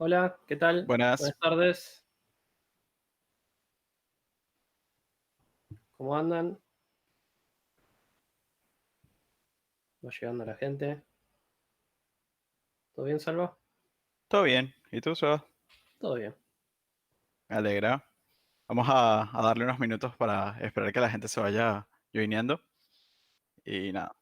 Hola, ¿qué tal? Buenas, Buenas tardes, ¿cómo andan? Va llegando la gente. ¿Todo bien, Salva? ¿todo bien? ¿Y tú, Seba? Todo bien. Me alegra. Vamos a darle unos minutos para esperar que la gente se vaya joineando. Y nada,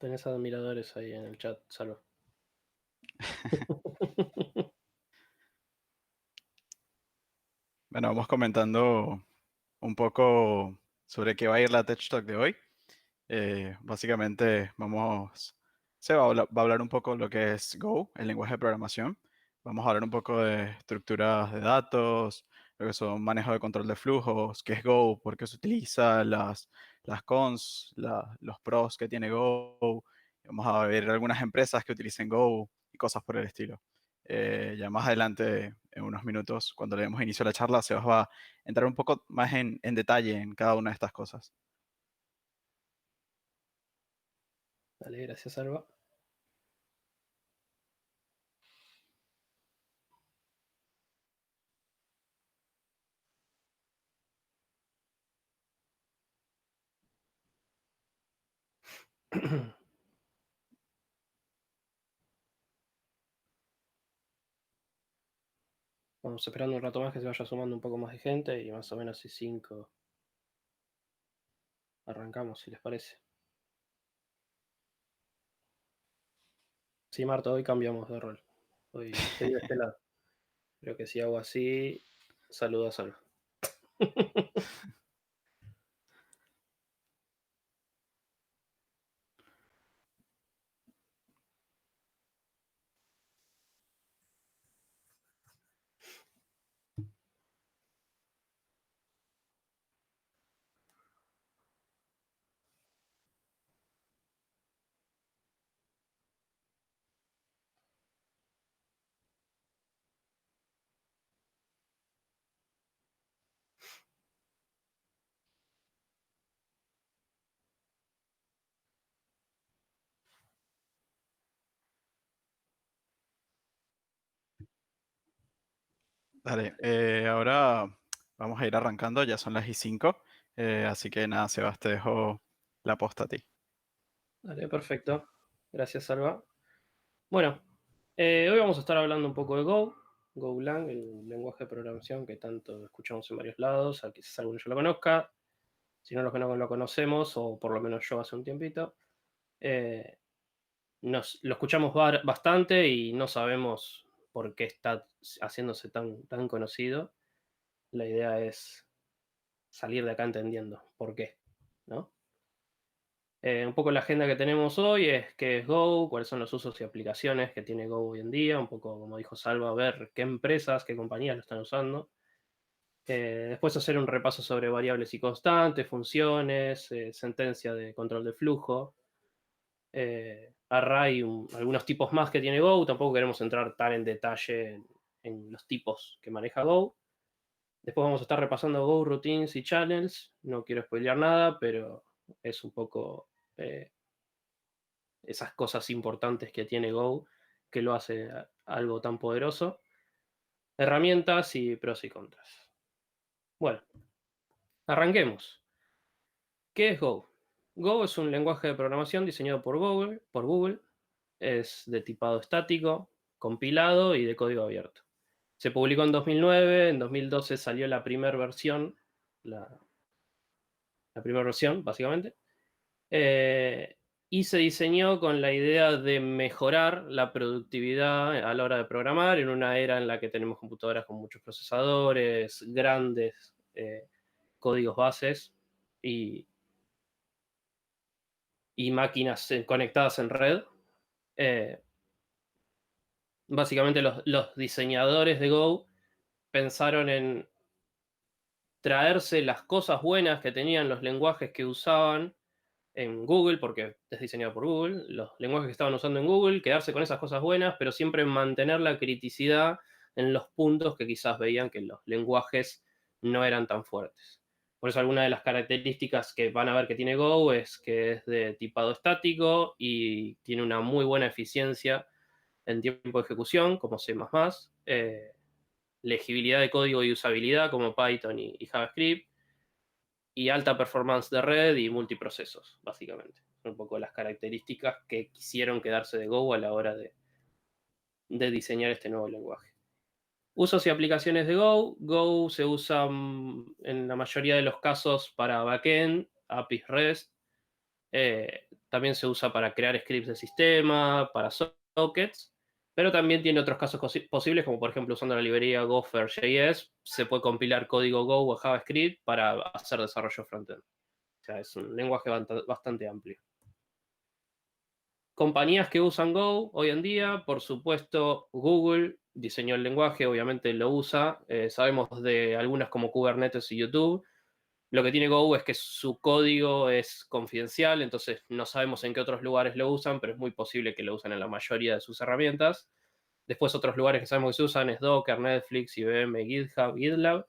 Tenés admiradores ahí en el chat, Salva. bueno, vamos comentando un poco sobre qué va a ir la Tech Talk de hoy. Básicamente, va a hablar un poco de lo que es Go, el lenguaje de programación. Vamos a hablar un poco de estructuras de datos, lo que son manejo de control de flujos, qué es Go, por qué se utiliza, las cons, los pros que tiene Go. Vamos a ver algunas empresas que utilicen Go y cosas por el estilo. Ya más adelante, en unos minutos, cuando le demos inicio a la charla, se os va a entrar un poco más en detalle en cada una de estas cosas. Dale, gracias, Salva. Vamos esperando un rato más que se vaya sumando un poco más de gente y más o menos si 5 arrancamos, si les parece. Sí, Marta, hoy cambiamos de rol. Hoy estoy de este lado. Creo que si hago así, saludo a Salva. Dale, ahora vamos a ir arrancando, ya son las y 5, así que nada, Sebas, te dejo la posta a ti. Dale, perfecto. Gracias, Salva. Bueno, hoy vamos a estar hablando un poco de Go, Golang, el lenguaje de programación que tanto escuchamos en varios lados, a quizás alguno ya lo conozca, si no los que no lo conocemos, o por lo menos yo hace un tiempito, eh, lo escuchamos bastante y no sabemos por qué está haciéndose tan conocido. La idea es salir de acá entendiendo por qué, ¿no? Un poco la agenda que tenemos hoy es qué es Go, cuáles son los usos y aplicaciones que tiene Go hoy en día, un poco como dijo Salva, ver qué empresas, qué compañías lo están usando. Después hacer un repaso sobre variables y constantes, funciones, sentencia de control de flujo, array, algunos tipos más que tiene Go, tampoco queremos entrar tan en detalle en los tipos que maneja Go. Después vamos a estar repasando Go, routines y channels, no quiero spoilear nada, pero es un poco eh, esas cosas importantes que tiene Go que lo hace algo tan poderoso. Herramientas y pros y contras. Bueno, arranquemos. ¿Qué es Go? Go es un lenguaje de programación diseñado por Google. Es de tipado estático, compilado y de código abierto. Se publicó en 2009, en 2012 salió la primera versión, la, la primera versión, básicamente. Eh, y se diseñó con la idea de mejorar la productividad a la hora de programar en una era en la que tenemos computadoras con muchos procesadores, grandes códigos bases y, y máquinas conectadas en red. Eh, Básicamente los diseñadores de Go pensaron en traerse las cosas buenas que tenían los lenguajes que usaban en Google, porque es diseñado por Google, los lenguajes que estaban usando en Google, quedarse con esas cosas buenas, pero siempre mantener la criticidad en los puntos que quizás veían que los lenguajes no eran tan fuertes. Por eso alguna de las características que van a ver que tiene Go es que es de tipado estático y tiene una muy buena eficiencia en tiempo de ejecución, como C++, legibilidad de código y usabilidad, como Python y JavaScript, y alta performance de red y multiprocesos, básicamente. Son un poco las características que quisieron quedarse de Go a la hora de diseñar este nuevo lenguaje. Usos y aplicaciones de Go. Go se usa en la mayoría de los casos para backend, APIs REST. También se usa para crear scripts de sistema, para sockets, pero también tiene otros casos posibles, como por ejemplo usando la librería Gopher.js, se puede compilar código Go o JavaScript para hacer desarrollo frontend. O sea, es un lenguaje bastante amplio. Compañías que usan Go hoy en día, por supuesto, Google diseñó el lenguaje, obviamente lo usa. Sabemos de algunas como Kubernetes y YouTube. Lo que tiene Go es que su código es confidencial, entonces no sabemos en qué otros lugares lo usan, pero es muy posible que lo usen en la mayoría de sus herramientas. Después otros lugares que sabemos que se usan es Docker, Netflix, IBM, GitHub, GitLab.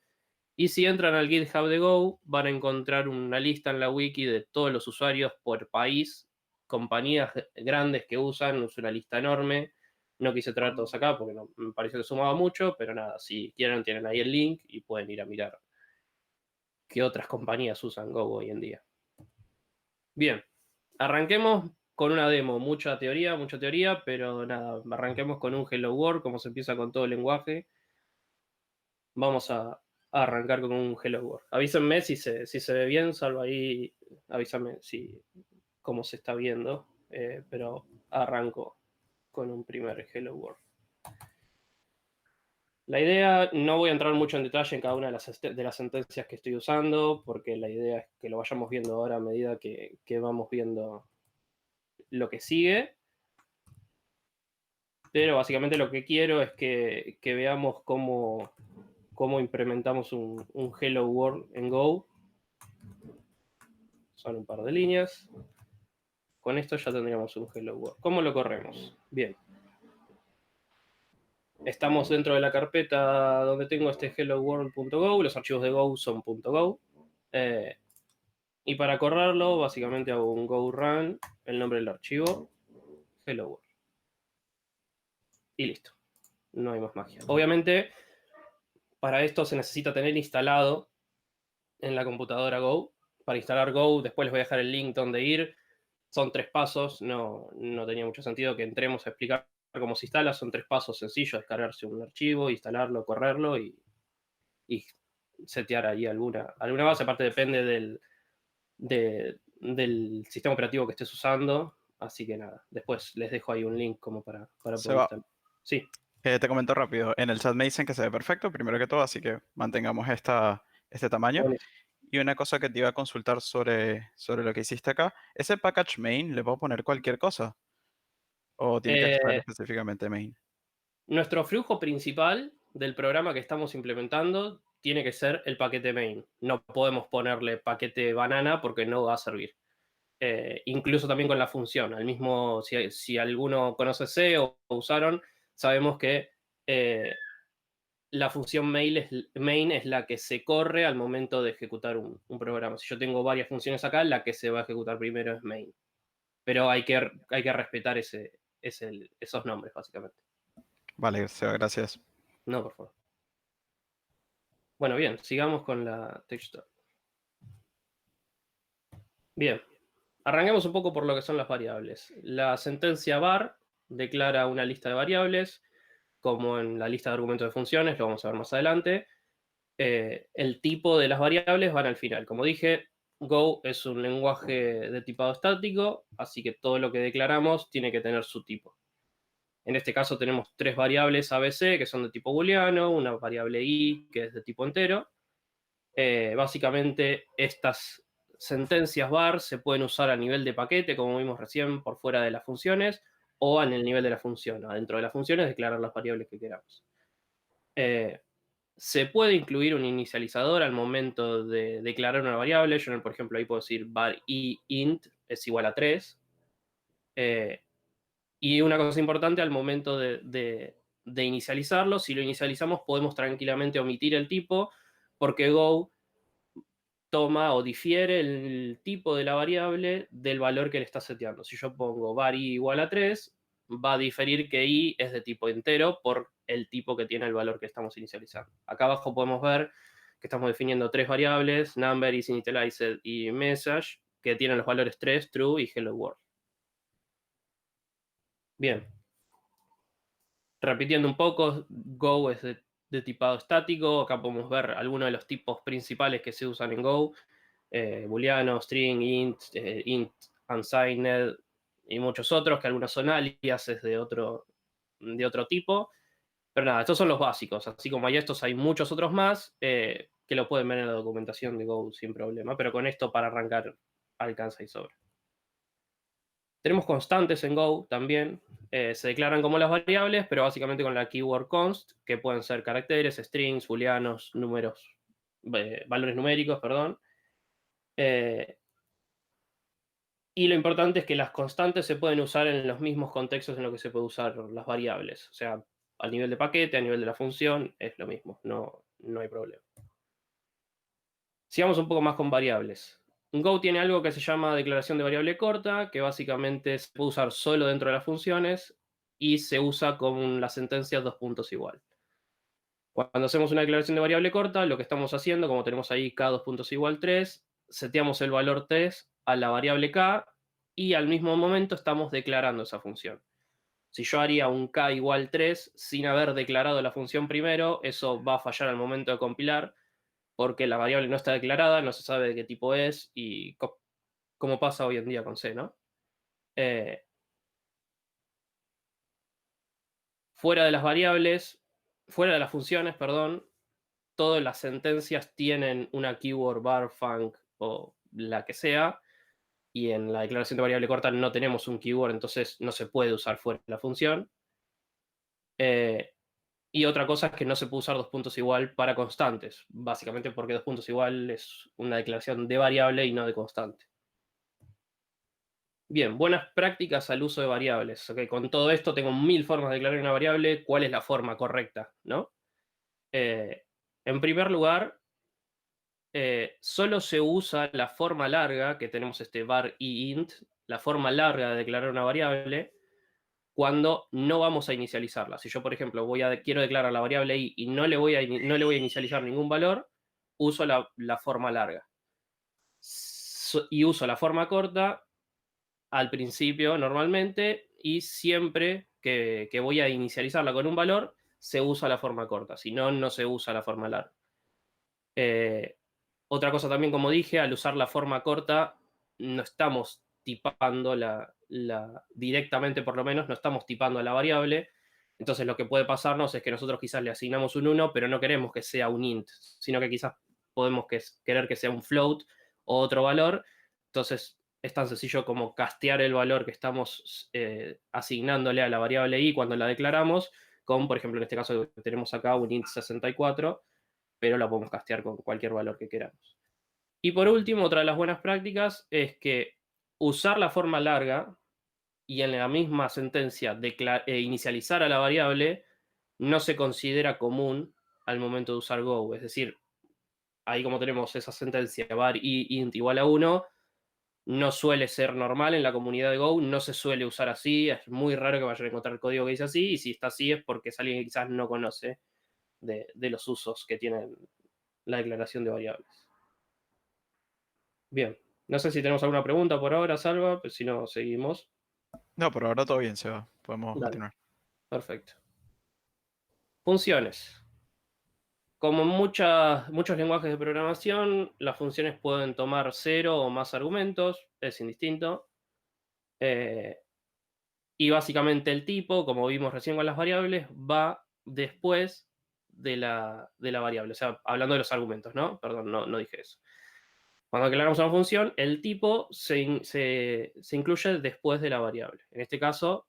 Y si entran al GitHub de Go, van a encontrar una lista en la wiki de todos los usuarios por país, compañías grandes que usan, es una lista enorme. No quise traer todos acá porque no, me pareció que sumaba mucho, pero nada, si quieren tienen ahí el link y pueden ir a mirar qué otras compañías usan Go hoy en día. Bien, arranquemos con una demo, mucha teoría, pero nada, arranquemos con un Hello World, como se empieza con todo el lenguaje. Vamos a arrancar con un Hello World. Avísenme si se ve bien, salvo ahí, avísame cómo se está viendo, pero arranco con un primer Hello World. La idea, no voy a entrar mucho en detalle en cada una de las sentencias que estoy usando, porque la idea es que lo vayamos viendo ahora a medida que vamos viendo lo que sigue. Pero básicamente lo que quiero es que veamos cómo implementamos un Hello World en Go. Son un par de líneas. Con esto ya tendríamos un Hello World. ¿Cómo lo corremos? Bien. Estamos dentro de la carpeta donde tengo este helloworld.go. Los archivos de Go son .go. Y para correrlo, básicamente hago un go run, el nombre del archivo, Hello World. Y listo. No hay más magia. Obviamente, para esto se necesita tener instalado en la computadora Go. Para instalar Go, después les voy a dejar el link donde ir. Son 3 pasos, no tenía mucho sentido que entremos a explicar cómo se instala. Son 3 pasos sencillos: descargarse un archivo, instalarlo, correrlo y setear ahí alguna base. Aparte depende del sistema operativo que estés usando. Así que nada, después les dejo ahí un link como para poder instalar. Sí. Te comento rápido. En el chat me dicen que se ve perfecto, primero que todo, así que mantengamos este tamaño. Bueno, Y una cosa que te iba a consultar sobre lo que hiciste acá. ¿Ese package main le puedo poner cualquier cosa? ¿O tiene que ser específicamente main? Nuestro flujo principal del programa que estamos implementando tiene que ser el paquete main. No podemos ponerle paquete banana porque no va a servir. Incluso también con la función. Al mismo, si alguno conoce C o usaron, sabemos que la función main es la que se corre al momento de ejecutar un programa. Si yo tengo varias funciones acá, la que se va a ejecutar primero es main. Pero hay que respetar esos nombres, básicamente. Vale, Seba, gracias. No, por favor. Bueno, bien, sigamos con la texture. Bien, arranquemos un poco por lo que son las variables. La sentencia var declara una lista de variables, como en la lista de argumentos de funciones, lo vamos a ver más adelante. El tipo de las variables van al final. Como dije, Go es un lenguaje de tipado estático, así que todo lo que declaramos tiene que tener su tipo. En este caso tenemos 3 variables ABC que son de tipo booleano, una variable i que es de tipo entero. Básicamente estas sentencias var se pueden usar a nivel de paquete, como vimos recién, por fuera de las funciones, o en el nivel de la función. Adentro de las funciones declarar las variables que queramos. Se puede incluir un inicializador al momento de declarar una variable. Yo, por ejemplo, ahí puedo decir var i int es igual a 3. Y una cosa importante, al momento de inicializarlo, si lo inicializamos podemos tranquilamente omitir el tipo, porque Go toma o difiere el tipo de la variable del valor que le está seteando. Si yo pongo var i igual a 3, va a diferir que i es de tipo entero por el tipo que tiene el valor que estamos inicializando. Acá abajo podemos ver que estamos definiendo tres variables, number, isInitialized y message, que tienen los valores 3, true y hello world. Bien. Repitiendo un poco, Go es de tipado estático. Acá podemos ver algunos de los tipos principales que se usan en Go. Booleano, string, int unsigned y muchos otros, que algunos son aliases de otro tipo. Pero nada, estos son los básicos. Así como hay estos, hay muchos otros más que lo pueden ver en la documentación de Go sin problema. Pero con esto, para arrancar, alcanza y sobra. Tenemos constantes en Go también. Se declaran como las variables, pero básicamente con la keyword const, que pueden ser caracteres, strings, booleanos, números, valores numéricos, perdón. Y lo importante es que las constantes se pueden usar en los mismos contextos en los que se puede usar las variables. O sea, al nivel de paquete, a nivel de la función, es lo mismo, no hay problema. Sigamos un poco más con variables. Go tiene algo que se llama declaración de variable corta, que básicamente se puede usar solo dentro de las funciones y se usa con la sentencia dos puntos igual. Cuando hacemos una declaración de variable corta, lo que estamos haciendo, como tenemos ahí k dos puntos igual 3, seteamos el valor 3 a la variable k y al mismo momento estamos declarando esa función. Si yo haría un k igual 3 sin haber declarado la función primero, eso va a fallar al momento de compilar, porque la variable no está declarada, no se sabe de qué tipo es, y como pasa hoy en día con C, ¿no? Fuera de las variables, fuera de las funciones, perdón, todas las sentencias tienen una keyword var, func o la que sea, y en la declaración de variable corta no tenemos un keyword, entonces no se puede usar fuera de la función. Y otra cosa es que no se puede usar dos puntos igual para constantes, básicamente porque dos puntos igual es una declaración de variable y no de constante. Bien, buenas prácticas al uso de variables. Okay, con todo esto tengo 1000 formas de declarar una variable. ¿Cuál es la forma correcta? ¿No? En primer lugar, solo se usa la forma larga, que tenemos este var i int, la forma larga de declarar una variable, cuando no vamos a inicializarla. Si yo, por ejemplo, quiero declarar la variable i y no le voy a inicializar ningún valor, uso la forma larga. Y uso la forma corta al principio normalmente, y siempre que voy a inicializarla con un valor, se usa la forma corta. Si no, no se usa la forma larga. Otra cosa también, como dije, al usar la forma corta, no estamos tipando directamente, por lo menos, no estamos tipando a la variable. Entonces lo que puede pasarnos es que nosotros quizás le asignamos un 1, pero no queremos que sea un int, sino que quizás podemos querer que sea un float o otro valor. Entonces es tan sencillo como castear el valor que estamos asignándole a la variable i cuando la declaramos, con, por ejemplo, en este caso que tenemos acá un int 64, pero la podemos castear con cualquier valor que queramos. Y por último, otra de las buenas prácticas es que usar la forma larga y en la misma sentencia inicializar a la variable no se considera común al momento de usar Go. Es decir, ahí como tenemos esa sentencia var i int igual a 1, no suele ser normal en la comunidad de Go, no se suele usar así, es muy raro que vayan a encontrar código que dice así, y si está así es porque es alguien que quizás no conoce de los usos que tienen la declaración de variables. Bien, no sé si tenemos alguna pregunta por ahora, Salva, pues si no, seguimos. No, por ahora todo bien, Seba. Podemos Dale, continuar. perfecto. Funciones. Como en muchos lenguajes de programación, las funciones pueden tomar 0 o más argumentos, es indistinto. Y básicamente el tipo, como vimos recién con las variables, va después de la variable. O sea, hablando de los argumentos, ¿no? Perdón, no dije eso. Cuando declaramos una función, el tipo se incluye después de la variable. En este caso,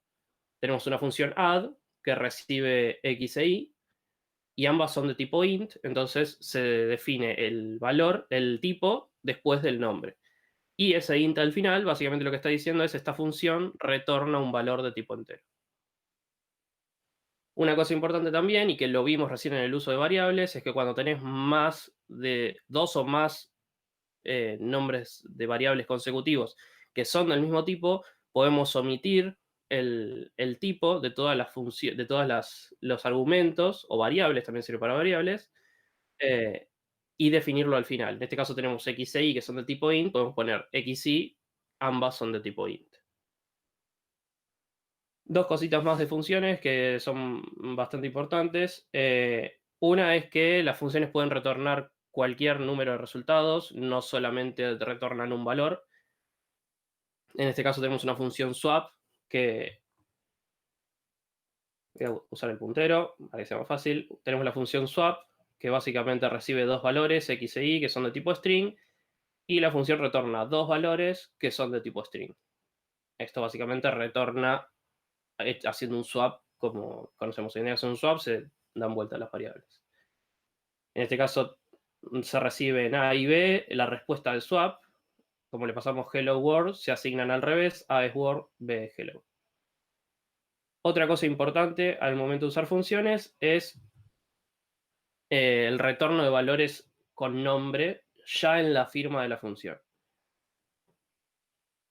tenemos una función add que recibe x e y, y ambas son de tipo int, entonces se define el valor, el tipo, después del nombre. Y ese int al final, básicamente lo que está diciendo es esta función retorna un valor de tipo entero. Una cosa importante también, y que lo vimos recién en el uso de variables, es que cuando tenés más de dos o más nombres de variables consecutivos que son del mismo tipo, podemos omitir el tipo de todas las funciones, de todos los argumentos o variables, también sirve para variables, eh, y definirlo al final. En este caso tenemos x e y que son de tipo int, podemos poner x y, ambas son de tipo int. Dos cositas más de funciones que son bastante importantes. Una es que las funciones pueden retornar cualquier número de resultados, no solamente retornan un valor. En este caso tenemos una función swap que voy a usar el puntero para que sea más fácil. Tenemos la función swap que básicamente recibe dos valores x e y que son de tipo string y la función retorna dos valores que son de tipo string. Esto básicamente retorna haciendo un swap como conocemos hoy en día. Hacer un swap se dan vuelta las variables. En este caso se recibe en A y B la respuesta del swap. Como le pasamos hello world, se asignan al revés. A es world, B es hello. Otra cosa importante al momento de usar funciones es el retorno de valores con nombre ya en la firma de la función.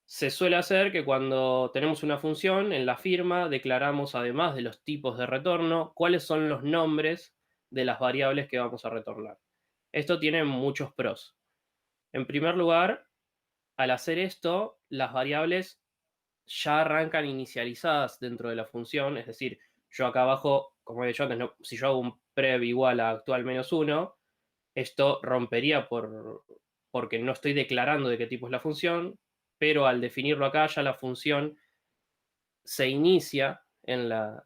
Se suele hacer que cuando tenemos una función, en la firma declaramos, además de los tipos de retorno, cuáles son los nombres de las variables que vamos a retornar. Esto tiene muchos pros. En primer lugar, al hacer esto, las variables ya arrancan inicializadas dentro de la función, es decir, yo acá abajo, como he dicho antes, si yo hago un prev igual a actual menos 1, esto rompería porque no estoy declarando de qué tipo es la función, pero al definirlo acá ya la función se inicia dentro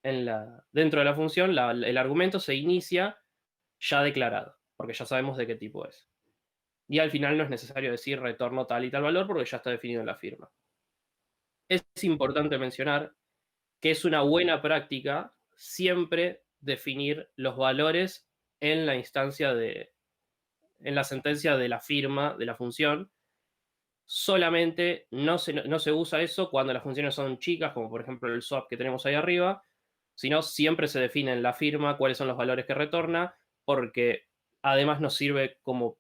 de la función, el argumento se inicia ya declarado, porque ya sabemos de qué tipo es. Y al final no es necesario decir retorno tal y tal valor porque ya está definido en la firma. Es importante mencionar que es una buena práctica siempre definir los valores en la instancia en la sentencia de la firma de la función. Solamente no se usa eso cuando las funciones son chicas, como por ejemplo el swap que tenemos ahí arriba, sino siempre se define en la firma cuáles son los valores que retorna, porque además nos sirve como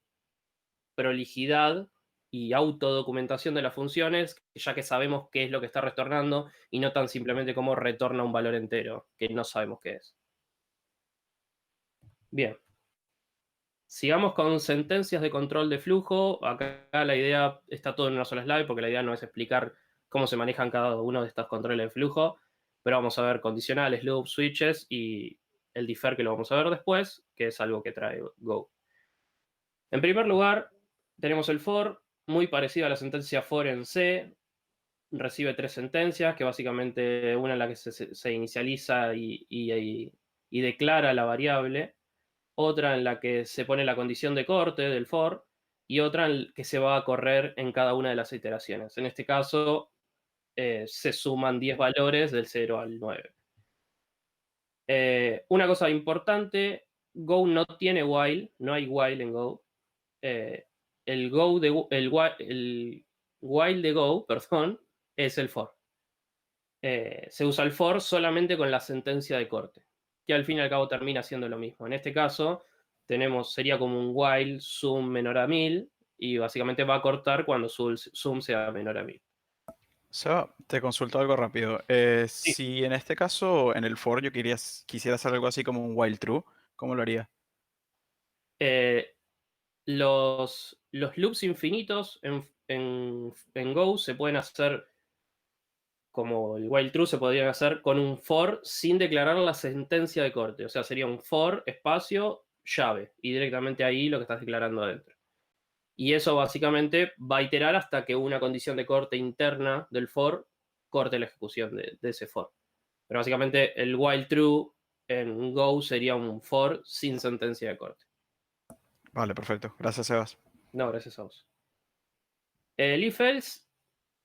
prolijidad y autodocumentación de las funciones, ya que sabemos qué es lo que está retornando y no tan simplemente como retorna un valor entero, que no sabemos qué es. Bien. Sigamos con sentencias de control de flujo. Acá la idea está todo en una sola slide porque la idea no es explicar cómo se manejan cada uno de estos controles de flujo, pero vamos a ver condicionales, loops, switches y el defer que lo vamos a ver después, que es algo que trae Go. En primer lugar, tenemos el for, muy parecido a la sentencia for en C. Recibe tres sentencias, que básicamente una en la que se inicializa y declara la variable, otra en la que se pone la condición de corte del for y otra en que se va a correr en cada una de las iteraciones. En este caso, se suman 10 valores del 0 al 9. Una cosa importante, Go no tiene while, no hay while en Go. El while de Go, perdón, es el for. Se usa el for solamente con la sentencia de corte, que al fin y al cabo termina siendo lo mismo. En este caso, sería como un while sum menor a 1000 y básicamente va a cortar cuando sum sea menor a 1000. Seba, te consulto algo rápido. Sí. Si en este caso, en el for, yo quisiera hacer algo así como un while true, ¿cómo lo haría? Eh, los loops infinitos en Go se pueden hacer como el while true, se podrían hacer con un for sin declarar la sentencia de corte. O sea, sería un for espacio llave y directamente ahí lo que estás declarando adentro. Y eso básicamente va a iterar hasta que una condición de corte interna del for corte la ejecución de ese for. Pero básicamente el while true en Go sería un for sin sentencia de corte. Vale, perfecto. Gracias, Sebas. No, gracias a vos. El if-else,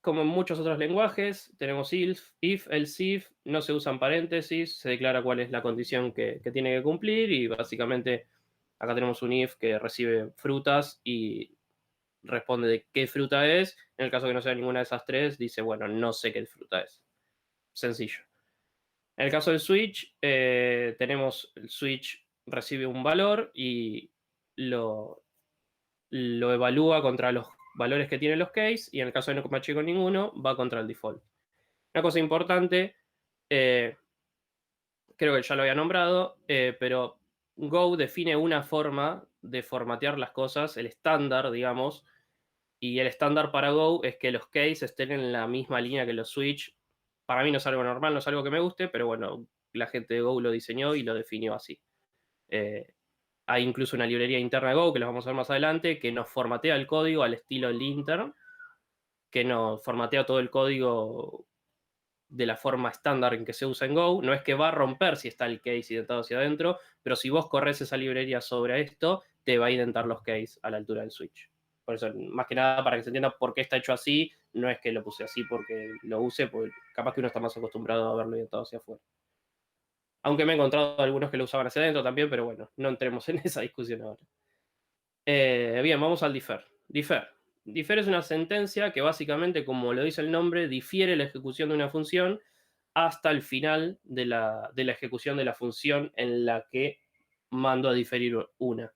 como en muchos otros lenguajes, tenemos if, else if, no se usan paréntesis, se declara cuál es la condición que tiene que cumplir y básicamente acá tenemos un if que recibe frutas y responde de qué fruta es. En el caso que no sea ninguna de esas tres, dice, bueno, no sé qué fruta es. Sencillo. En el caso del switch, tenemos el switch recibe un valor y lo evalúa contra los valores que tienen los case, y en el caso de no match con ninguno, va contra el default. Una cosa importante, creo que ya lo había nombrado, pero Go define una forma de formatear las cosas, el estándar, digamos, y el estándar para Go es que los case estén en la misma línea que los switch. Para mí no es algo normal, no es algo que me guste, pero bueno, la gente de Go lo diseñó y lo definió así. Hay incluso una librería interna de Go, que la vamos a ver más adelante, que nos formatea el código al estilo linter, que nos formatea todo el código de la forma estándar en que se usa en Go. No es que va a romper si está el case identado hacia adentro, pero si vos corres esa librería sobre esto, te va a identar los case a la altura del switch. Por eso, más que nada, para que se entienda por qué está hecho así, no es que lo puse así porque lo use, porque capaz que uno está más acostumbrado a verlo identado hacia afuera. Aunque me he encontrado algunos que lo usaban hacia adentro también, pero bueno, no entremos en esa discusión ahora. Bien, vamos al defer. Defer es una sentencia que básicamente, como lo dice el nombre, difiere la ejecución de una función hasta el final de la ejecución de la función en la que mando a diferir una.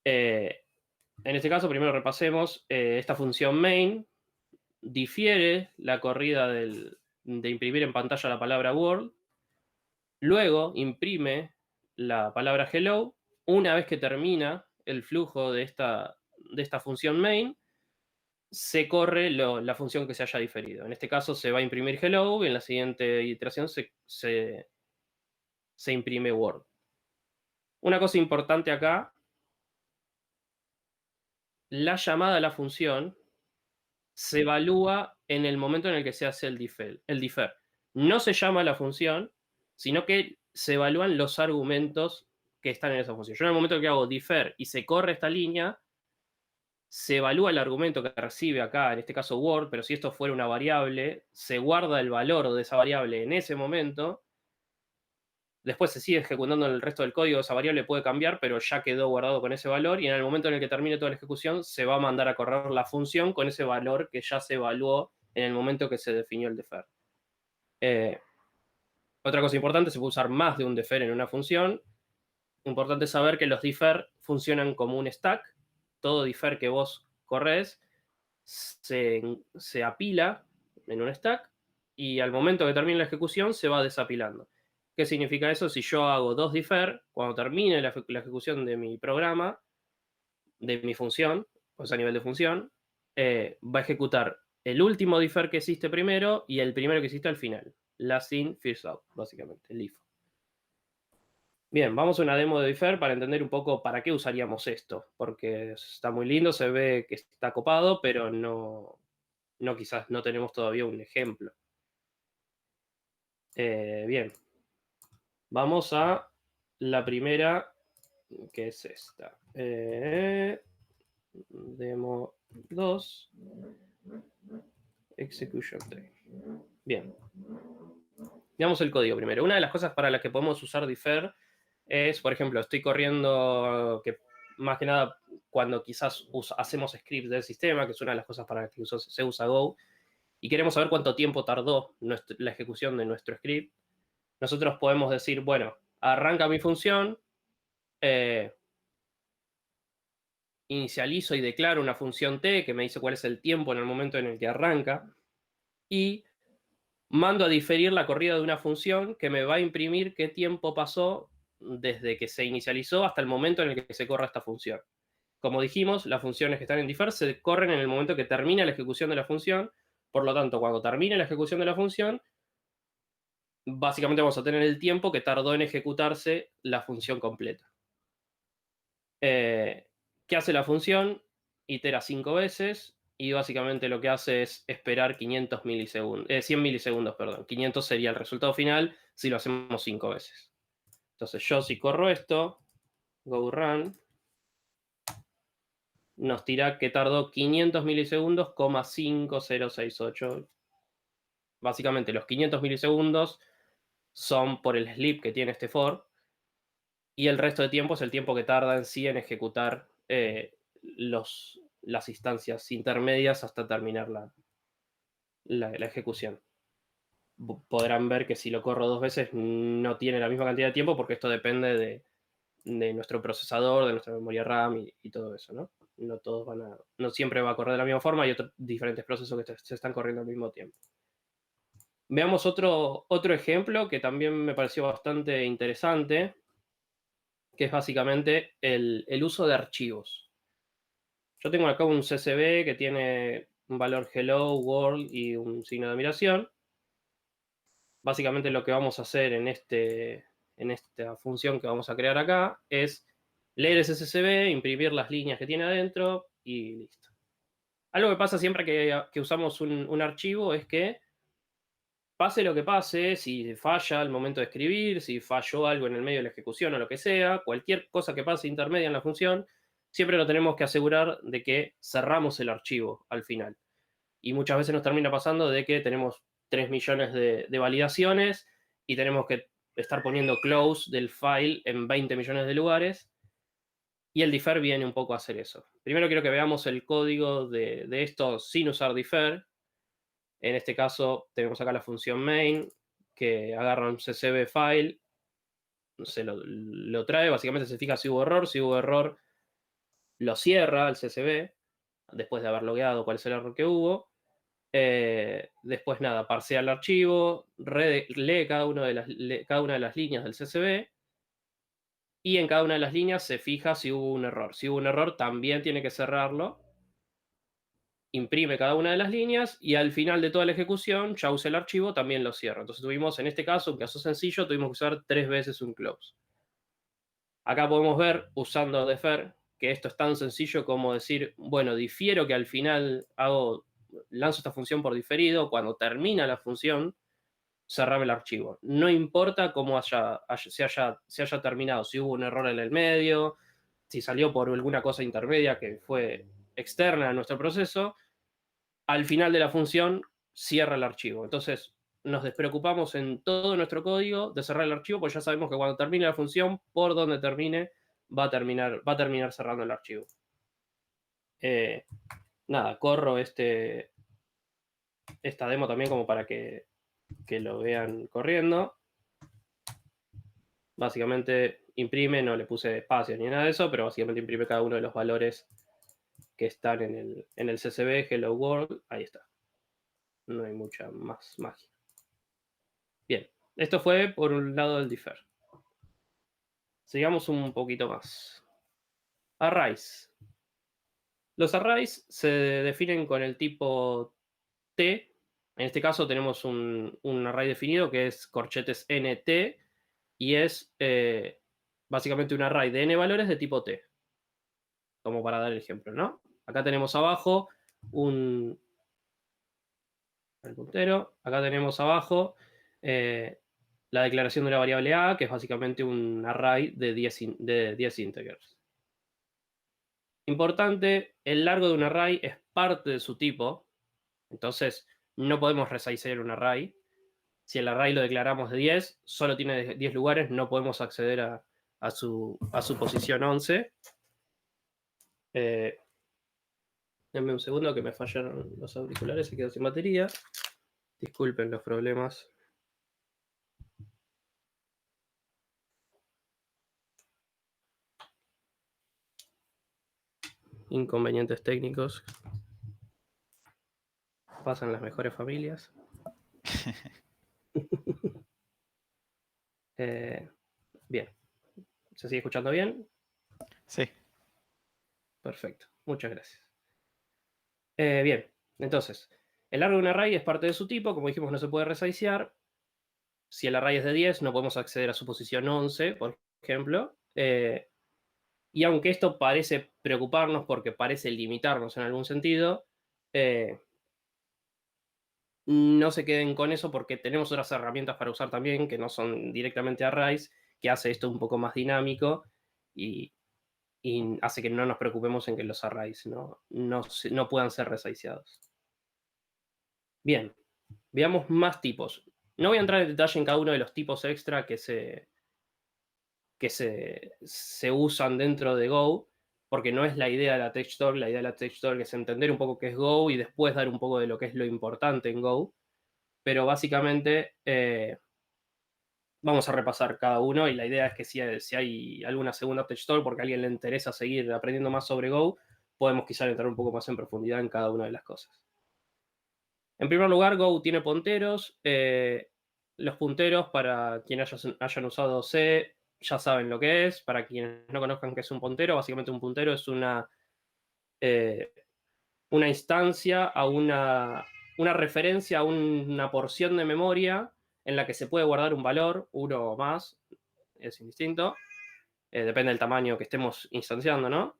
En este caso, primero repasemos, esta función main difiere la corrida de imprimir en pantalla la palabra world, luego imprime la palabra hello. Una vez que termina el flujo de esta función main, se corre la función que se haya diferido. En este caso se va a imprimir hello y en la siguiente iteración se imprime world. Una cosa importante acá, la llamada a la función se evalúa en el momento en el que se hace el defer. No se llama la función, sino que se evalúan los argumentos que están en esa función. Yo en el momento que hago defer y se corre esta línea, se evalúa el argumento que recibe acá, en este caso Word, pero si esto fuera una variable, se guarda el valor de esa variable en ese momento. Después se sigue ejecutando el resto del código, esa variable puede cambiar, pero ya quedó guardado con ese valor, y en el momento en el que termine toda la ejecución, se va a mandar a correr la función con ese valor que ya se evaluó en el momento que se definió el defer. Otra cosa importante, se puede usar más de un defer en una función. Importante saber que los defer funcionan como un stack. Todo defer que vos corres se apila en un stack, y al momento que termine la ejecución se va desapilando. ¿Qué significa eso? Si yo hago 2 defer, cuando termine la ejecución de mi programa, de mi función, o sea, a nivel de función, va a ejecutar el último defer que hiciste primero y el primero que hiciste al final. Last in, first out, básicamente, el LIFO. Bien, vamos a una demo de defer para entender un poco para qué usaríamos esto, porque está muy lindo, se ve que está copado, pero quizás no tenemos todavía un ejemplo. Bien, vamos a la primera, que es esta. Demo 2, execution time. Bien. Veamos el código primero. Una de las cosas para las que podemos usar defer es, por ejemplo, estoy corriendo, que más que nada cuando quizás hacemos scripts del sistema, que es una de las cosas para las que se usa Go, y queremos saber cuánto tiempo tardó la ejecución de nuestro script. Nosotros podemos decir, bueno, arranca mi función, inicializo y declaro una función t que me dice cuál es el tiempo en el momento en el que arranca, y mando a diferir la corrida de una función que me va a imprimir qué tiempo pasó desde que se inicializó hasta el momento en el que se corra esta función. Como dijimos, las funciones que están en defer se corren en el momento que termina la ejecución de la función. Por lo tanto, cuando termine la ejecución de la función, básicamente vamos a tener el tiempo que tardó en ejecutarse la función completa. ¿Qué hace la función? Itera 5 veces y básicamente lo que hace es esperar 500 milisegundos, 100 milisegundos, perdón. 500 sería el resultado final si lo hacemos 5 veces. Entonces yo, si corro esto, go run, nos tira que tardó 500 milisegundos, 5068. Básicamente los 500 milisegundos son por el sleep que tiene este for, y el resto de tiempo es el tiempo que tarda en sí en ejecutar las instancias intermedias hasta terminar la ejecución. Podrán ver que si lo corro 2 veces no tiene la misma cantidad de tiempo, porque esto depende nuestro procesador, de nuestra memoria RAM y todo eso, ¿no? No siempre va a correr de la misma forma, hay diferentes procesos que se están corriendo al mismo tiempo. Veamos otro ejemplo que también me pareció bastante interesante, que es básicamente el uso de archivos. Yo tengo acá un CSV que tiene un valor hello, world y un signo de admiración. Básicamente lo que vamos a hacer en esta función que vamos a crear acá es leer ese CSV, imprimir las líneas que tiene adentro y listo. Algo que pasa siempre que usamos un archivo es que pase lo que pase, si falla al momento de escribir, si falló algo en el medio de la ejecución o lo que sea, cualquier cosa que pase intermedia en la función, siempre lo tenemos que asegurar de que cerramos el archivo al final. Y muchas veces nos termina pasando de que tenemos 3 millones de validaciones y tenemos que estar poniendo close del file en 20 millones de lugares. Y el defer viene un poco a hacer eso. Primero quiero que veamos el código de esto sin usar defer. En este caso tenemos acá la función main que agarra un CSV file, se lo trae, básicamente se fija si hubo error lo cierra el CSV después de haber logueado cuál es el error que hubo. Después nada, parsea el archivo, lee cada una de las líneas del CSV y en cada una de las líneas se fija si hubo un error. Si hubo un error también tiene que cerrarlo, imprime cada una de las líneas y al final de toda la ejecución ya usa el archivo, también lo cierra. Entonces tuvimos, en este caso, un caso sencillo, tuvimos que usar 3 veces un close. Acá podemos ver, usando defer, que esto es tan sencillo como decir, bueno, difiero que al final lanzo esta función por diferido, cuando termina la función, cerrame el archivo. No importa cómo se haya terminado, si hubo un error en el medio, si salió por alguna cosa intermedia que fue externa a nuestro proceso, al final de la función cierra el archivo. Entonces, nos despreocupamos en todo nuestro código de cerrar el archivo, porque ya sabemos que cuando termine la función, por donde termine, va a terminar cerrando el archivo. Nada, corro esta demo también como para que lo vean corriendo. Básicamente imprime, no le puse espacio ni nada de eso, pero básicamente imprime cada uno de los valores que están en el CSV, Hello World, ahí está. No hay mucha más magia. Bien, esto fue por un lado del defer. Sigamos un poquito más. Arrays. Los arrays se definen con el tipo T. En este caso tenemos un array definido que es corchetes nt y es básicamente un array de n valores de tipo T. Como para dar el ejemplo, ¿no? Acá tenemos abajo el puntero. Acá tenemos abajo la declaración de una variable a, que es básicamente un array de 10 integers. Importante, el largo de un array es parte de su tipo, entonces no podemos resizear un array. Si el array lo declaramos de 10, solo tiene 10 lugares, no podemos acceder a su posición 11. Denme un segundo que me fallaron los auriculares y quedo sin batería. Disculpen los problemas. Inconvenientes técnicos. Pasan en las mejores familias. Bien. ¿Se sigue escuchando bien? Sí. Perfecto. Muchas gracias. Bien. Entonces, el largo de un array es parte de su tipo. Como dijimos, no se puede resizear. Si el array es de 10, no podemos acceder a su posición 11, por ejemplo. Y aunque esto parece preocuparnos porque parece limitarnos en algún sentido, no se queden con eso porque tenemos otras herramientas para usar también que no son directamente arrays, que hace esto un poco más dinámico y hace que no nos preocupemos en que los arrays no puedan ser resizeados. Bien, veamos más tipos. No voy a entrar en detalle en cada uno de los tipos extra que se usan dentro de Go, porque no es la idea de la TextOrg. La idea de la TextOrg es entender un poco qué es Go y después dar un poco de lo que es lo importante en Go. Pero básicamente Vamos a repasar cada uno y la idea es que si hay alguna segunda Tech Talk porque a alguien le interesa seguir aprendiendo más sobre Go, podemos quizás entrar un poco más en profundidad en cada una de las cosas. En primer lugar, Go tiene punteros. Los punteros, para quienes hayan usado C, ya saben lo que es. Para quienes no conozcan qué es un puntero, básicamente un puntero es una instancia, una referencia a una porción de memoria en la que se puede guardar un valor, uno o más, es indistinto, depende del tamaño que estemos instanciando, ¿no?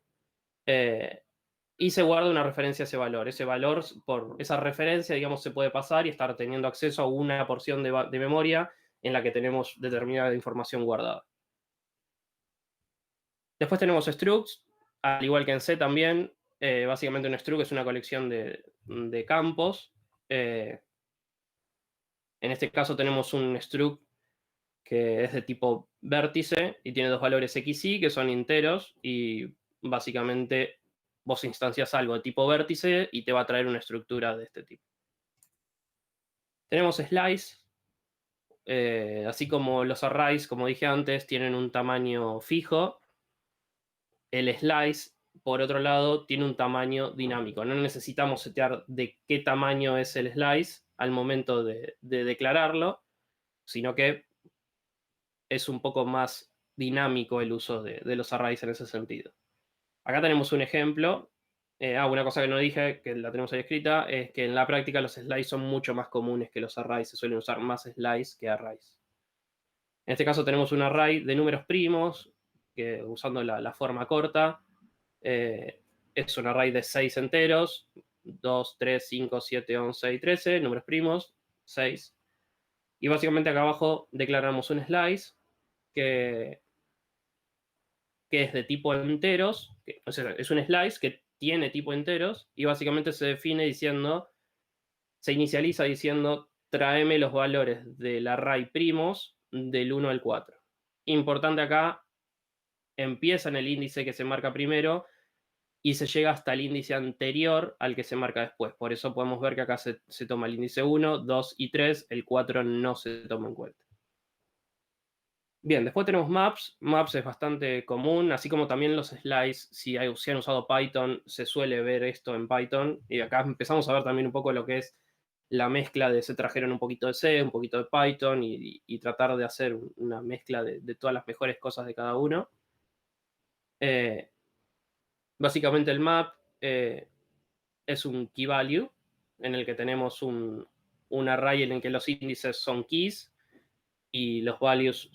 Y se guarda una referencia a ese valor. Ese valor, por esa referencia, digamos, se puede pasar y estar teniendo acceso a una porción de memoria en la que tenemos determinada información guardada. Después tenemos structs, al igual que en C también. Básicamente un struct es una colección de campos. En este caso tenemos un struct que es de tipo vértice y tiene dos valores x y que son enteros, y básicamente vos instancias algo de tipo vértice y te va a traer una estructura de este tipo. Tenemos slice, así como los arrays, como dije antes, tienen un tamaño fijo. El slice, por otro lado, tiene un tamaño dinámico. No necesitamos setear de qué tamaño es el slice al momento de declararlo, sino que es un poco más dinámico el uso de los arrays en ese sentido. Acá tenemos un ejemplo. Una cosa que no dije, que la tenemos ahí escrita, es que en la práctica los slices son mucho más comunes que los arrays. Se suelen usar más slices que arrays. En este caso tenemos un array de números primos, que usando la forma corta, es un array de 6 enteros, 2, 3, 5, 7, 11 y 13, números primos, 6. Y básicamente acá abajo declaramos un slice que es de tipo enteros, o sea, es un slice que tiene tipo enteros y básicamente se define diciendo, se inicializa diciendo, tráeme los valores del array primos del 1 al 4. Importante acá, empieza en el índice que se marca primero y se llega hasta el índice anterior al que se marca después. Por eso podemos ver que acá se toma el índice 1, 2 y 3, el 4 no se toma en cuenta. Bien, después tenemos maps. Maps es bastante común, así como también los slides. Si han usado Python, se suele ver esto en Python. Y acá empezamos a ver también un poco lo que es la mezcla de se trajeron un poquito de C, un poquito de Python y tratar de hacer una mezcla de todas las mejores cosas de cada uno. Básicamente el map es un key value en el que tenemos un array en el que los índices son keys y los values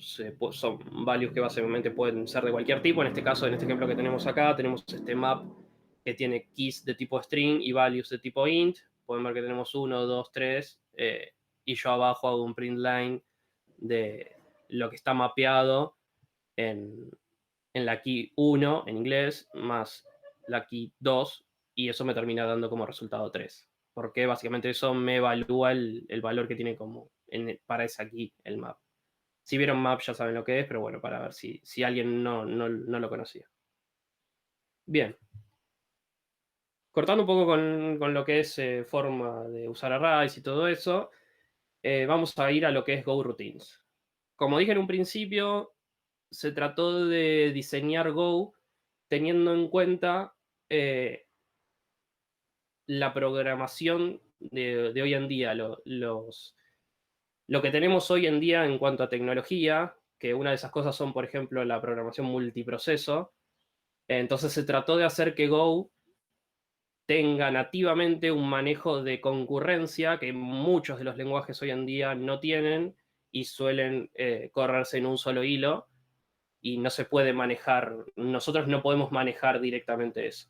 son values que básicamente pueden ser de cualquier tipo. En este caso, en este ejemplo que tenemos acá, tenemos este map que tiene keys de tipo string y values de tipo int. Pueden ver que tenemos 1, 2, 3, y yo abajo hago un print line de lo que está mapeado en la key 1 en inglés, más la key 2, y eso me termina dando como resultado 3. Porque básicamente eso me evalúa el valor que tiene como para esa key el map. Si vieron map ya saben lo que es, pero bueno, para ver si alguien no lo conocía. Bien. Cortando un poco con lo que es forma de usar arrays y todo eso, vamos a ir a lo que es Go Routines. Como dije en un principio, se trató de diseñar Go teniendo en cuenta la programación de hoy en día, lo que tenemos hoy en día en cuanto a tecnología, que una de esas cosas son, por ejemplo, la programación multiproceso. Entonces se trató de hacer que Go tenga nativamente un manejo de concurrencia que muchos de los lenguajes hoy en día no tienen y suelen correrse en un solo hilo y no se puede manejar, nosotros no podemos manejar directamente eso.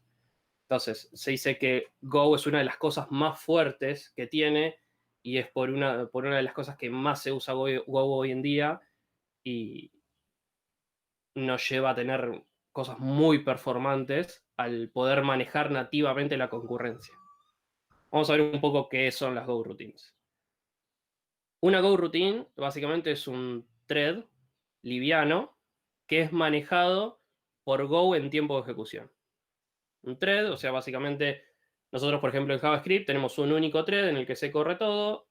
Entonces, se dice que Go es una de las cosas más fuertes que tiene y es por una de las cosas que más se usa Go hoy en día y nos lleva a tener cosas muy performantes al poder manejar nativamente la concurrencia. Vamos a ver un poco qué son las Go Routines. Una Go Routine básicamente es un thread liviano que es manejado por Go en tiempo de ejecución. Un thread, o sea, básicamente nosotros, por ejemplo, en JavaScript tenemos un único thread en el que se corre todo.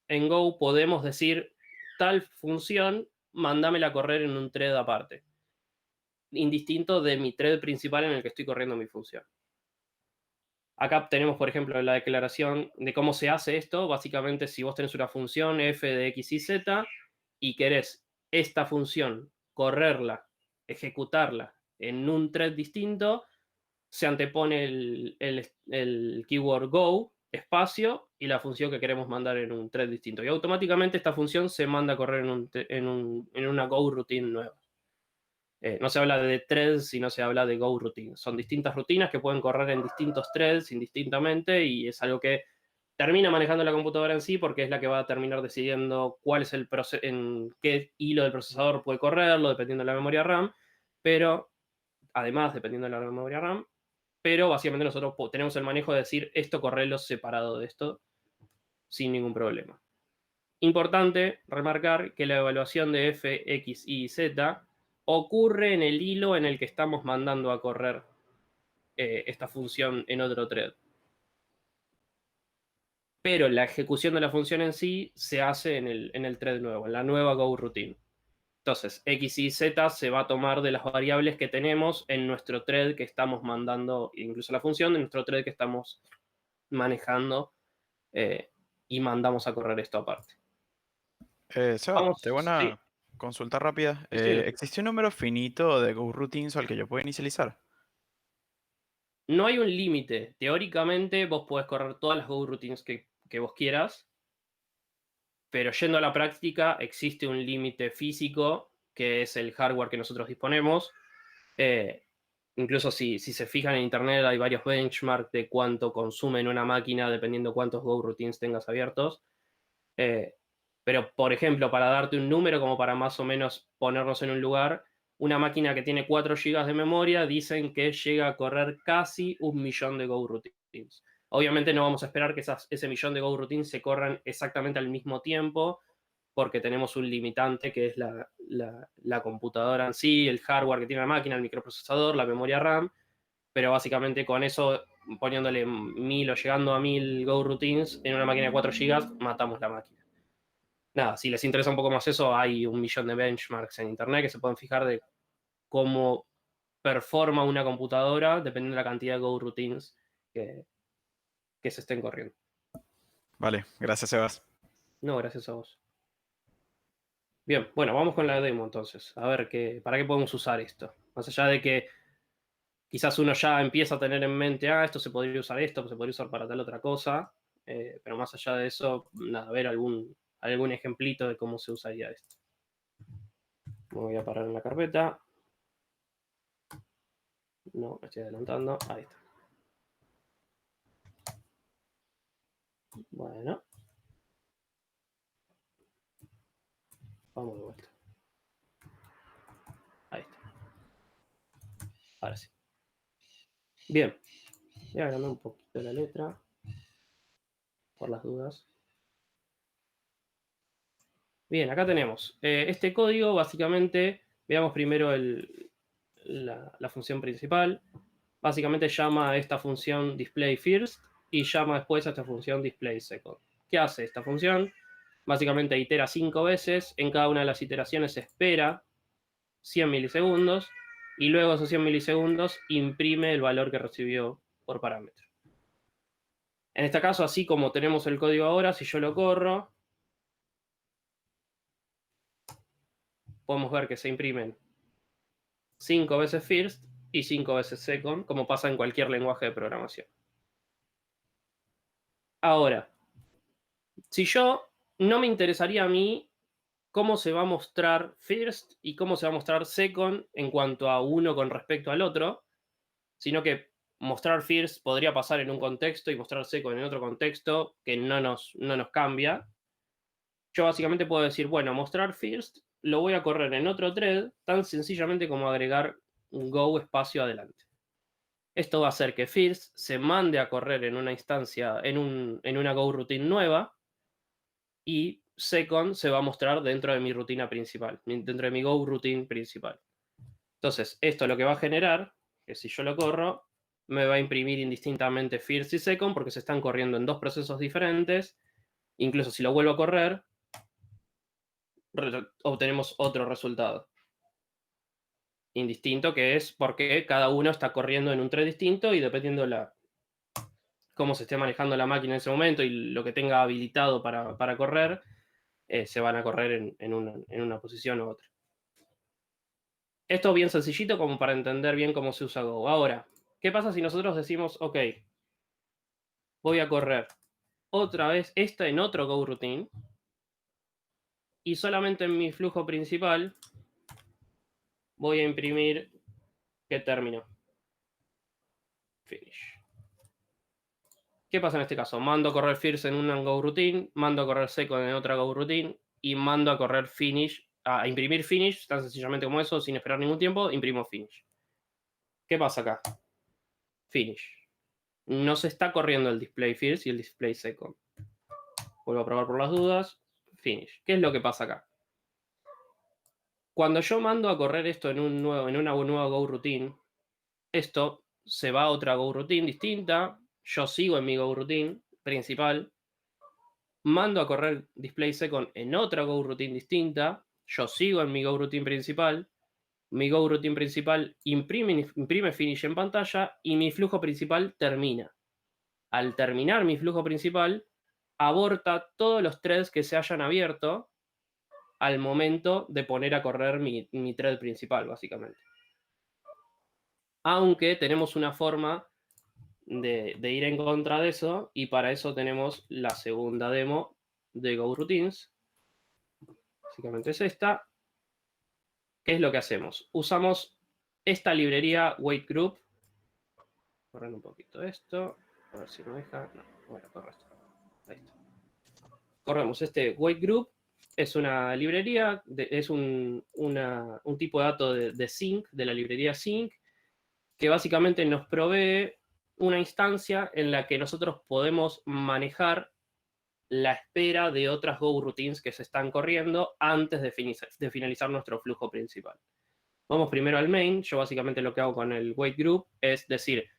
En Go podemos decir tal función mándamela a correr en un thread aparte, indistinto de mi thread principal en el que estoy corriendo mi función. Acá tenemos, por ejemplo, la declaración de cómo se hace esto. Básicamente, si vos tenés una función f de x y z y querés esta función correrla, ejecutarla en un thread distinto, se antepone el keyword go, espacio, y la función que queremos mandar en un thread distinto. Y automáticamente esta función se manda a correr en una go routine nueva. No se habla de threads, sino se habla de go routines. Son distintas rutinas que pueden correr en distintos threads indistintamente y es algo que termina manejando la computadora en sí porque es la que va a terminar decidiendo cuál es en qué hilo del procesador puede correrlo, dependiendo de la memoria RAM, pero además dependiendo de la memoria RAM, pero básicamente nosotros tenemos el manejo de decir esto correrlo separado de esto sin ningún problema. Importante remarcar que la evaluación de f, x, y, z ocurre en el hilo en el que estamos mandando a correr esta función en otro thread. Pero la ejecución de la función en sí se hace en el thread nuevo, en la nueva go routine. Entonces, x, y, z se va a tomar de las variables que tenemos en nuestro thread que estamos mandando, incluso la función de nuestro thread que estamos manejando y mandamos a correr esto aparte. Seba, Vamos, tengo sí, una consulta rápida. sí, sí. ¿Existe un número finito de Go routines al que yo pueda inicializar? No hay un límite. Teóricamente vos podés correr todas las Go routines que vos quieras, pero yendo a la práctica existe un límite físico que es el hardware que nosotros disponemos. Eh, Incluso si se fijan en internet hay varios benchmarks de cuánto consume en una máquina dependiendo cuántos Go routines tengas abiertos. Eh, pero, por ejemplo, para darte un número como para más o menos ponernos en un lugar, una máquina que tiene 4 GB de memoria dicen que llega a correr casi 1.000.000 de Go routines. Obviamente no vamos a esperar que ese millón de Go routines se corran exactamente al mismo tiempo, porque tenemos un limitante que es la computadora en sí, el hardware que tiene la máquina, el microprocesador, la memoria RAM, pero básicamente con eso, poniéndole 1.000 o llegando a 1.000 Go routines en una máquina de 4 GB, matamos la máquina. Nada, si les interesa un poco más eso, hay 1.000.000 de benchmarks en internet que se pueden fijar de cómo performa una computadora dependiendo de la cantidad de Go routines que se estén corriendo. Vale, gracias, Sebas. No, gracias a vos. Bien, bueno, vamos con la demo entonces. A ver, ¿para qué podemos usar esto? Más allá de que quizás uno ya empieza a tener en mente, esto se podría usar esto, se podría usar para tal otra cosa, pero más allá de eso, nada, a ver algún ejemplito de cómo se usaría esto. Me voy a parar en la carpeta. No, me estoy adelantando. Ahí está. Bueno. Vamos de vuelta. Ahí está. Ahora sí. Bien. Voy a agrandar un poquito la letra. Por las dudas. Bien, acá tenemos. Este código, básicamente, veamos primero la función principal. Básicamente llama a esta función displayFirst y llama después a esta función displaySecond. ¿Qué hace esta función? Básicamente itera 5 veces. En cada una de las iteraciones espera 100 milisegundos y luego esos 100 milisegundos imprime el valor que recibió por parámetro. En este caso, así como tenemos el código ahora, si yo lo corro, podemos ver que se imprimen 5 veces first y 5 veces second, como pasa en cualquier lenguaje de programación. Ahora, si yo no me interesaría a mí cómo se va a mostrar first y cómo se va a mostrar second en cuanto a uno con respecto al otro, sino que mostrar first podría pasar en un contexto y mostrar second en otro contexto que no nos cambia. Yo básicamente puedo decir, bueno, mostrar first lo voy a correr en otro thread tan sencillamente como agregar un go espacio adelante. Esto va a hacer que first se mande a correr en una instancia, en una go routine nueva, y second se va a mostrar dentro de mi rutina principal, dentro de mi go routine principal. Entonces, esto lo que va a generar, que si yo lo corro, me va a imprimir indistintamente first y second porque se están corriendo en dos procesos diferentes. Incluso si lo vuelvo a correr, obtenemos otro resultado indistinto, que es porque cada uno está corriendo en un thread distinto y dependiendo cómo se esté manejando la máquina en ese momento y lo que tenga habilitado para correr, se van a correr en una posición u otra. Esto bien sencillito como para entender bien cómo se usa Go. Ahora, ¿qué pasa si nosotros decimos, ok, voy a correr otra vez esta en otro Go routine y solamente en mi flujo principal voy a imprimir que terminó? Finish. ¿Qué pasa en este caso? Mando a correr first en una Go routine, mando a correr second en otra Go routine y mando a correr finish, a imprimir finish, tan sencillamente como eso, sin esperar ningún tiempo, imprimo finish. ¿Qué pasa acá? Finish. No se está corriendo el display first y el display second. Vuelvo a probar por las dudas. Finish. ¿Qué es lo que pasa acá? Cuando yo mando a correr esto en una nueva Go routine, esto se va a otra Go routine distinta. Yo sigo en mi Go routine principal. Mando a correr display second en otra Go routine distinta. Yo sigo en mi Go routine principal. Mi Go routine principal imprime finish en pantalla y mi flujo principal termina. Al terminar mi flujo principal, aborta todos los threads que se hayan abierto al momento de poner a correr mi thread principal, básicamente. Aunque tenemos una forma de ir en contra de eso, y para eso tenemos la segunda demo de GoRoutines. Básicamente es esta. ¿Qué es lo que hacemos? Usamos esta librería WaitGroup. Correr un poquito esto. A ver si me deja. No, bueno, corre esto. Ahí está. Corremos este WaitGroup. Es una librería, es un tipo de dato de sync, de la librería sync, que básicamente nos provee una instancia en la que nosotros podemos manejar la espera de otras Go routines que se están corriendo antes de finalizar nuestro flujo principal. Vamos primero al main. Yo básicamente lo que hago con el wait group es decir,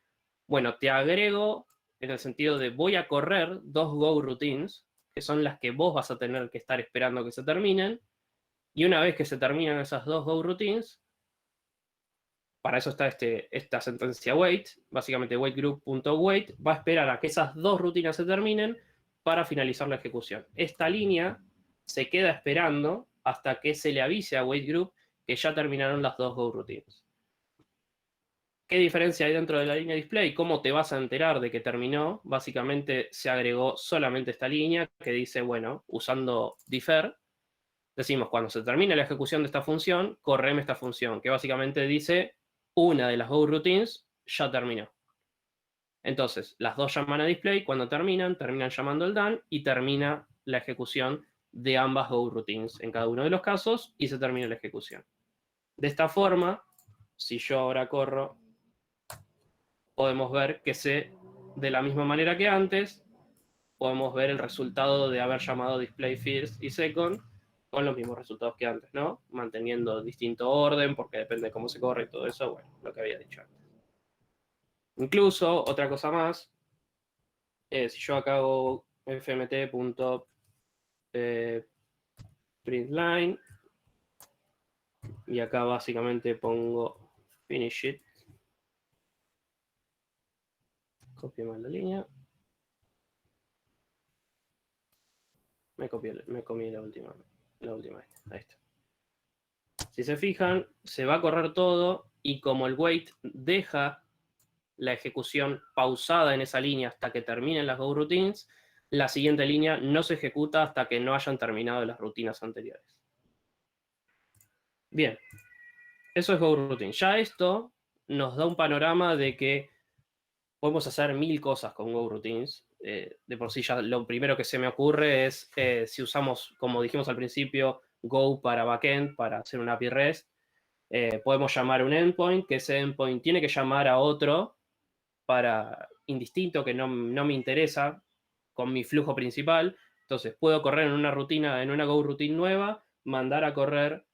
bueno, te agrego en el sentido de voy a correr dos Go routines, que son las que vos vas a tener que estar esperando que se terminen, y una vez que se terminan esas dos Go routines, para eso está esta sentencia wait, básicamente waitGroup.wait, va a esperar a que esas dos rutinas se terminen para finalizar la ejecución. Esta línea se queda esperando hasta que se le avise a waitGroup que ya terminaron las dos Go routines. ¿Qué diferencia hay dentro de la línea display? ¿Cómo te vas a enterar de que terminó? Básicamente se agregó solamente esta línea que dice, bueno, usando defer, decimos cuando se termine la ejecución de esta función, correme esta función, que básicamente dice una de las Go routines ya terminó. Entonces, las dos llaman a display, cuando terminan llamando el done y termina la ejecución de ambas Go routines en cada uno de los casos y se termina la ejecución. De esta forma, si yo ahora corro, podemos ver que de la misma manera que antes, podemos ver el resultado de haber llamado display first y second con los mismos resultados que antes, ¿no? Manteniendo distinto orden, porque depende de cómo se corre y todo eso, bueno, lo que había dicho antes. Incluso, otra cosa más, si yo acá hago fmt.println y acá básicamente pongo finish it, copio mal la línea, me comí la última, ahí está. Si se fijan, se va a correr todo y como el wait deja la ejecución pausada en esa línea hasta que terminen las Go routines, la siguiente línea no se ejecuta hasta que no hayan terminado las rutinas anteriores. Bien, eso es Go routine. Ya esto nos da un panorama de que podemos hacer 1000 cosas con Go routines. De por sí ya lo primero que se me ocurre es si usamos, como dijimos al principio, Go para backend, para hacer una API REST, podemos llamar un endpoint, que ese endpoint tiene que llamar a otro para indistinto que no me interesa con mi flujo principal. Entonces puedo correr en una rutina, en una Go routine nueva, mandar a correr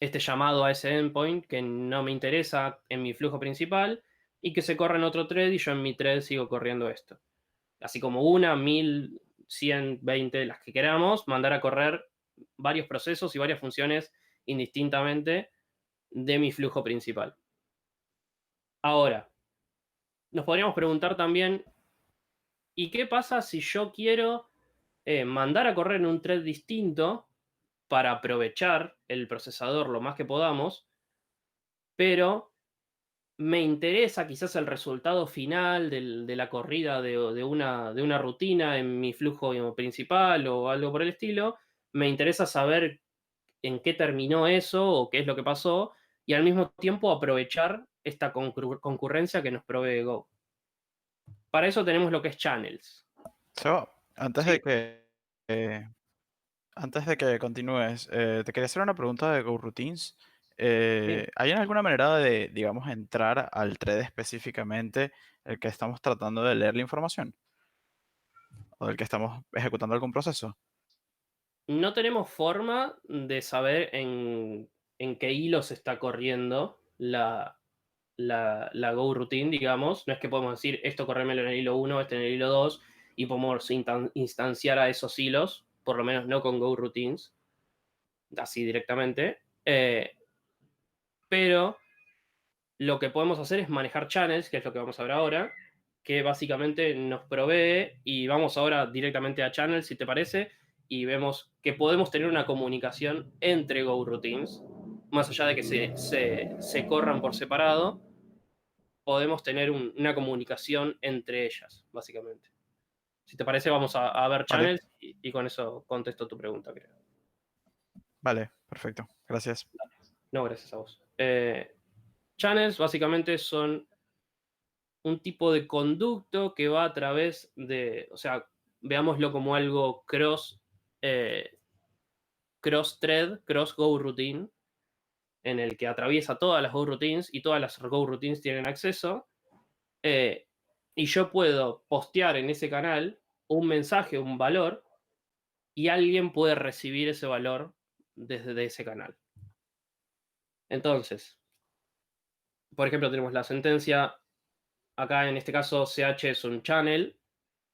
este llamado a ese endpoint que no me interesa en mi flujo principal y que se corre en otro thread y yo en mi thread sigo corriendo esto. Así como 1000, 100, 20, las que queramos, mandar a correr varios procesos y varias funciones indistintamente de mi flujo principal. Ahora, nos podríamos preguntar también, ¿y qué pasa si yo quiero mandar a correr en un thread distinto para aprovechar el procesador lo más que podamos, pero me interesa quizás el resultado final de la corrida de una rutina en mi flujo principal o algo por el estilo? Me interesa saber en qué terminó eso o qué es lo que pasó, y al mismo tiempo aprovechar esta concurrencia que nos provee Go. Para eso tenemos lo que es channels. So, antes de ¿Sí? que, eh, antes de que continúes, te quería hacer una pregunta de GoRoutines. Sí. ¿Hay alguna manera de, digamos, entrar al thread específicamente el que estamos tratando de leer la información o del que estamos ejecutando algún proceso? No tenemos forma de saber en qué hilo se está corriendo la Go routine, digamos. No es que podemos decir esto corrérmelo en el hilo 1, este en el hilo 2, y podemos instanciar a esos hilos, por lo menos no con Go routines, así directamente. Pero lo que podemos hacer es manejar channels, que es lo que vamos a ver ahora, que básicamente nos provee, y vamos ahora directamente a channels, si te parece, y vemos que podemos tener una comunicación entre Go routines, más allá de que se corran por separado, podemos tener una comunicación entre ellas, básicamente. Si te parece, vamos a ver Vale, channels y con eso contesto tu pregunta, creo. vale, perfecto. Gracias. No, gracias a vos. Channels básicamente son un tipo de conducto que va a través de, o sea, veámoslo como algo cross thread, cross go routine, en el que atraviesa todas las go routines y todas las go routines tienen acceso. eh, y yo puedo postear en ese canal un mensaje, un valor, y alguien puede recibir ese valor desde ese canal. Entonces, por ejemplo, tenemos la sentencia, acá en este caso CH es un channel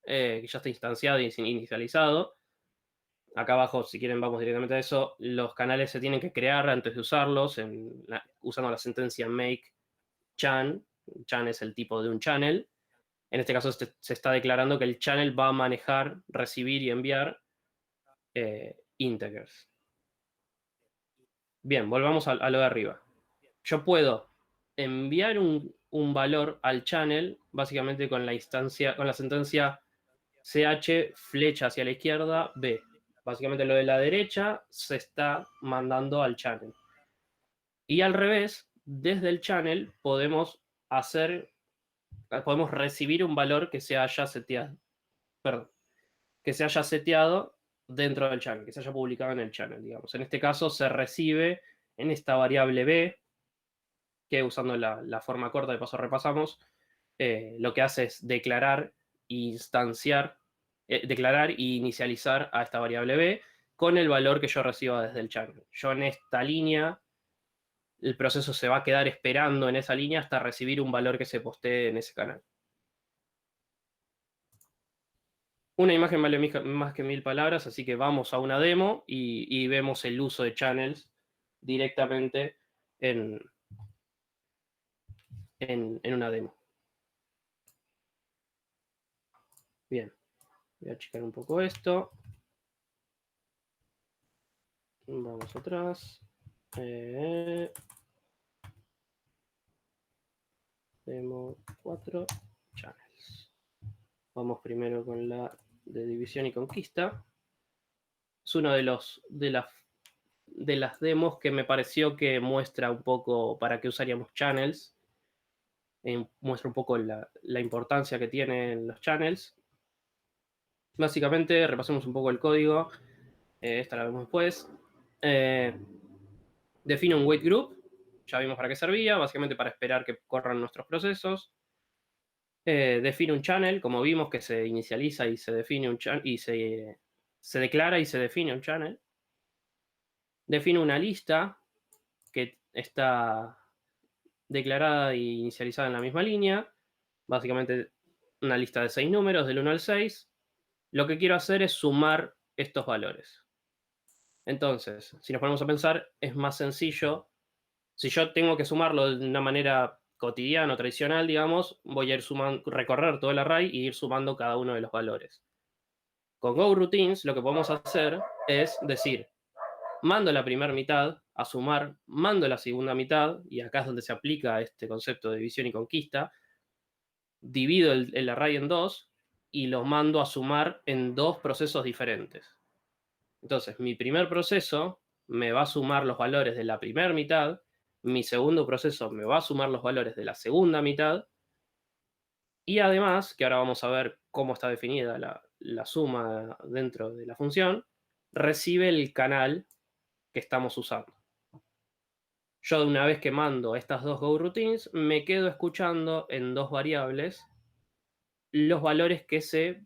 que ya está instanciado y inicializado. Acá abajo, si quieren, vamos directamente a eso. Los canales se tienen que crear antes de usarlos, usando la sentencia make chan. Chan es el tipo de un channel. En este caso se está declarando que el channel va a manejar, recibir y enviar integers. Bien, volvamos a lo de arriba. Yo puedo enviar un valor al channel, básicamente con la instancia, con la sentencia ch flecha hacia la izquierda b. Básicamente lo de la derecha se está mandando al channel. Y al revés, desde el channel podemos recibir un valor que se haya seteado, perdón, que se haya seteado dentro del channel, que se haya publicado en el channel, digamos. En este caso se recibe en esta variable b, que usando la forma corta de paso repasamos, lo que hace es declarar e inicializar a esta variable b con el valor que yo reciba desde el channel. Yo en esta línea, el proceso se va a quedar esperando en esa línea hasta recibir un valor que se postee en ese canal. Una imagen vale más que 1000 palabras, así que vamos a una demo y vemos el uso de channels directamente en, en una demo. Bien, voy a achicar un poco esto. Vamos atrás. Demo 4 channels. Vamos primero con la de división y conquista. Es uno de las demos que me pareció que muestra un poco para qué usaríamos channels. Muestra un poco la importancia que tienen los channels. Básicamente, repasemos un poco el código. Esta la vemos después. Define un wait group. Ya vimos para qué servía. Básicamente para esperar que corran nuestros procesos. Define un channel, como vimos que se inicializa y se define un channel, y se declara y se define un channel. Define una lista que está declarada e inicializada en la misma línea. Básicamente una lista de 6 números, del 1 al 6. lo que quiero hacer es sumar estos valores. Entonces, si nos ponemos a pensar, es más sencillo. Si yo tengo que sumarlo de una manera cotidiana o tradicional, digamos, voy a ir sumando, recorrer todo el array y ir sumando cada uno de los valores. Con GoRoutines lo que podemos hacer es decir, mando la primera mitad a sumar, mando la segunda mitad, y acá es donde se aplica este concepto de división y conquista, divido el array en dos y los mando a sumar en dos procesos diferentes. Entonces, mi primer proceso me va a sumar los valores de la primera mitad, mi segundo proceso me va a sumar los valores de la segunda mitad, y además, que ahora vamos a ver cómo está definida la suma dentro de la función, recibe el canal que estamos usando. Yo, una vez que mando estas dos GoRoutines, me quedo escuchando en dos variables los valores que se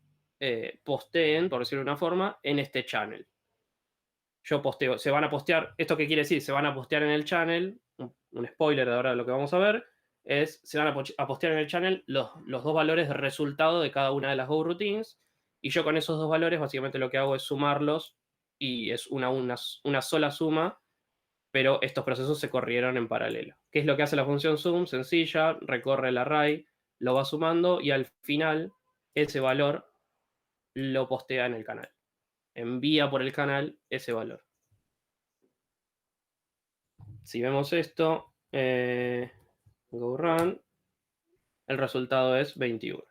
posteen, por decirlo de una forma, en este channel. Yo posteo, se van a postear, ¿esto qué quiere decir? Se van a postear en el channel, un spoiler de ahora de lo que vamos a ver, es, se van a postear en el channel los dos valores de resultado de cada una de las GoRoutines, y yo con esos dos valores básicamente lo que hago es sumarlos, y es una sola suma, pero estos procesos se corrieron en paralelo. ¿Qué es lo que hace la función sum? Sencilla, recorre el array, lo va sumando, y al final ese valor lo postea en el canal. Envía por el canal ese valor. Si vemos esto, go run, el resultado es 21.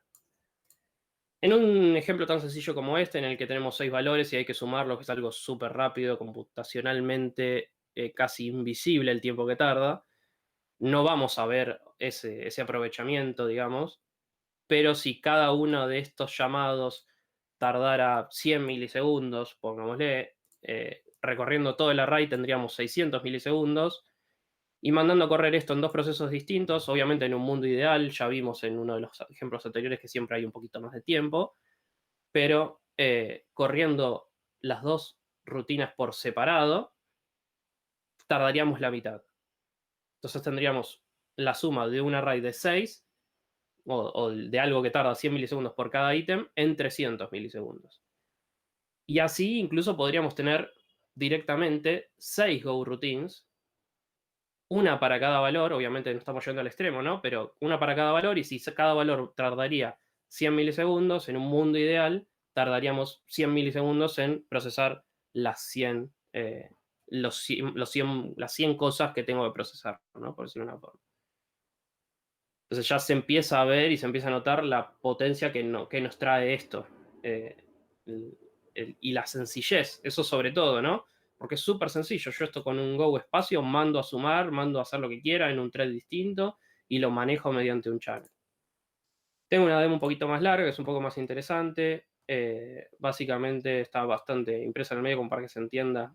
En un ejemplo tan sencillo como este, en el que tenemos 6 valores y hay que sumarlos, que es algo súper rápido, computacionalmente casi invisible el tiempo que tarda, no vamos a ver ese aprovechamiento, digamos, pero si cada uno de estos llamados tardara 100 milisegundos, pongámosle, recorriendo todo el array tendríamos 600 milisegundos, y mandando a correr esto en dos procesos distintos, obviamente en un mundo ideal, ya vimos en uno de los ejemplos anteriores que siempre hay un poquito más de tiempo, pero corriendo las dos rutinas por separado, tardaríamos la mitad. Entonces tendríamos la suma de un array de 6, o de algo que tarda 100 milisegundos por cada ítem, en 300 milisegundos. Y así incluso podríamos tener directamente 6 GoRoutines, una para cada valor, obviamente no estamos yendo al extremo, ¿no? Pero una para cada valor, y si cada valor tardaría 100 milisegundos, en un mundo ideal, tardaríamos 100 milisegundos en procesar las 100, las 100 cosas que tengo que procesar, ¿no? Por decirlo de una forma. Entonces ya se empieza a ver y se empieza a notar la potencia que nos trae esto. eh, y la sencillez, eso sobre todo, ¿no? Porque es súper sencillo. Yo esto con un Go espacio mando a sumar, mando a hacer lo que quiera en un thread distinto y lo manejo mediante un channel. Tengo una demo un poquito más larga, que es un poco más interesante. Básicamente está bastante impresa en el medio como para que se entienda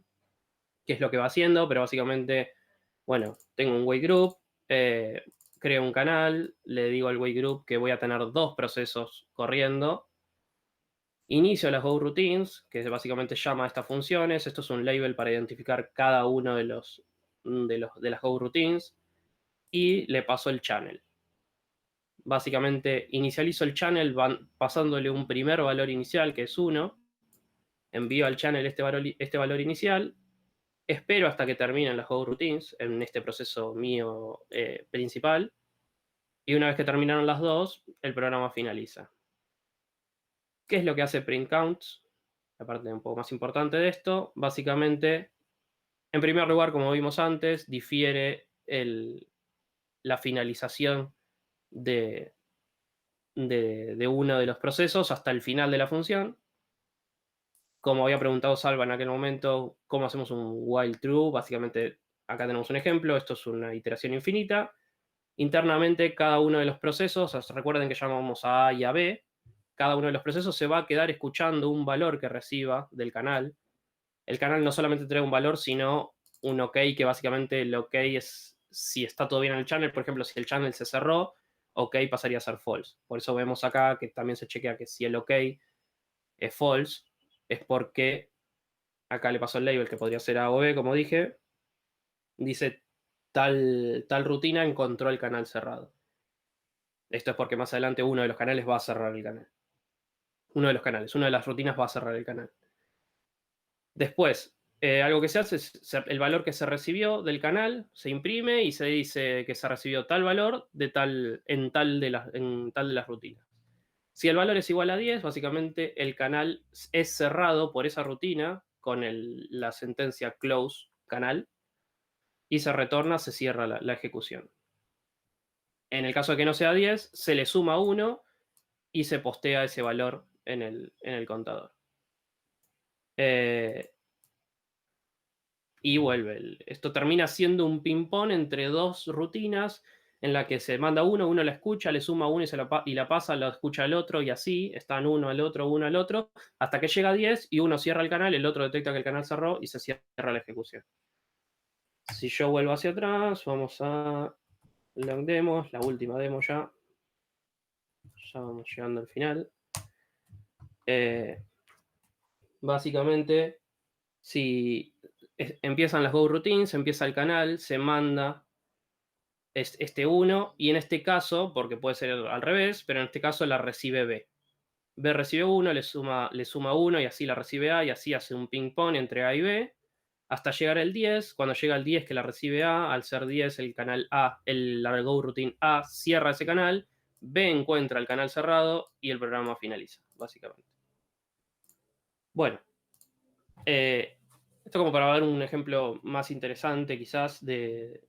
qué es lo que va haciendo, pero básicamente, bueno, tengo un wait group, creo un canal, le digo al wait group que voy a tener dos procesos corriendo. Inicio las GoRoutines, que básicamente llama a estas funciones. Esto es un label para identificar cada uno de las GoRoutines. Y le paso el channel. Básicamente inicializo el channel pasándole un primer valor inicial, que es 1. Envío al channel este valor inicial. Espero hasta que terminen las GoRoutines en este proceso mío principal. Y una vez que terminaron las dos, el programa finaliza. ¿Qué es lo que hace print counts? La parte un poco más importante de esto, básicamente, en primer lugar, como vimos antes, difiere la finalización de uno de los procesos hasta el final de la función. Como había preguntado Salva en aquel momento, ¿cómo hacemos un while true? Básicamente, acá tenemos un ejemplo, esto es una iteración infinita. Internamente, cada uno de los procesos, recuerden que llamamos a A y a B, cada uno de los procesos se va a quedar escuchando un valor que reciba del canal. El canal no solamente trae un valor, sino un OK, que básicamente el OK es si está todo bien en el channel. Por ejemplo, si el channel se cerró, OK pasaría a ser false. Por eso vemos acá que también se chequea que si el OK es false, es porque acá le pasó el label que podría ser A o B, como dije. Dice tal rutina encontró el canal cerrado. Esto es porque más adelante uno de los canales va a cerrar el canal. uno de los canales, una de las rutinas va a cerrar el canal. Después, algo que se hace es el valor que se recibió del canal se imprime y se dice que se recibió tal valor en tal de las rutinas. Si el valor es igual a 10, básicamente el canal es cerrado por esa rutina con la sentencia close canal y se retorna, se cierra la ejecución. En el caso de que no sea 10, se le suma 1 y se postea ese valor en el contador. Y vuelve. Esto termina siendo un ping-pong entre dos rutinas en la que se manda uno la escucha, le suma uno y la pasa, la escucha el otro y así, están uno al otro, hasta que llega a 10 y uno cierra el canal, el otro detecta que el canal cerró y se cierra la ejecución. Si yo vuelvo hacia atrás, vamos a long demos, la última demo ya. Ya vamos llegando al final. Básicamente, si empiezan las Go routines, empieza el canal, se manda este 1, y en este caso, porque puede ser al revés, pero en este caso la recibe B. B recibe 1, le suma 1 y así la recibe A, y así hace un ping-pong entre A y B, hasta llegar al 10. Cuando llega al 10 que la recibe A, al ser 10 el canal A, la Go routine A cierra ese canal, B encuentra el canal cerrado y el programa finaliza, básicamente. Bueno, esto como para dar un ejemplo más interesante quizás de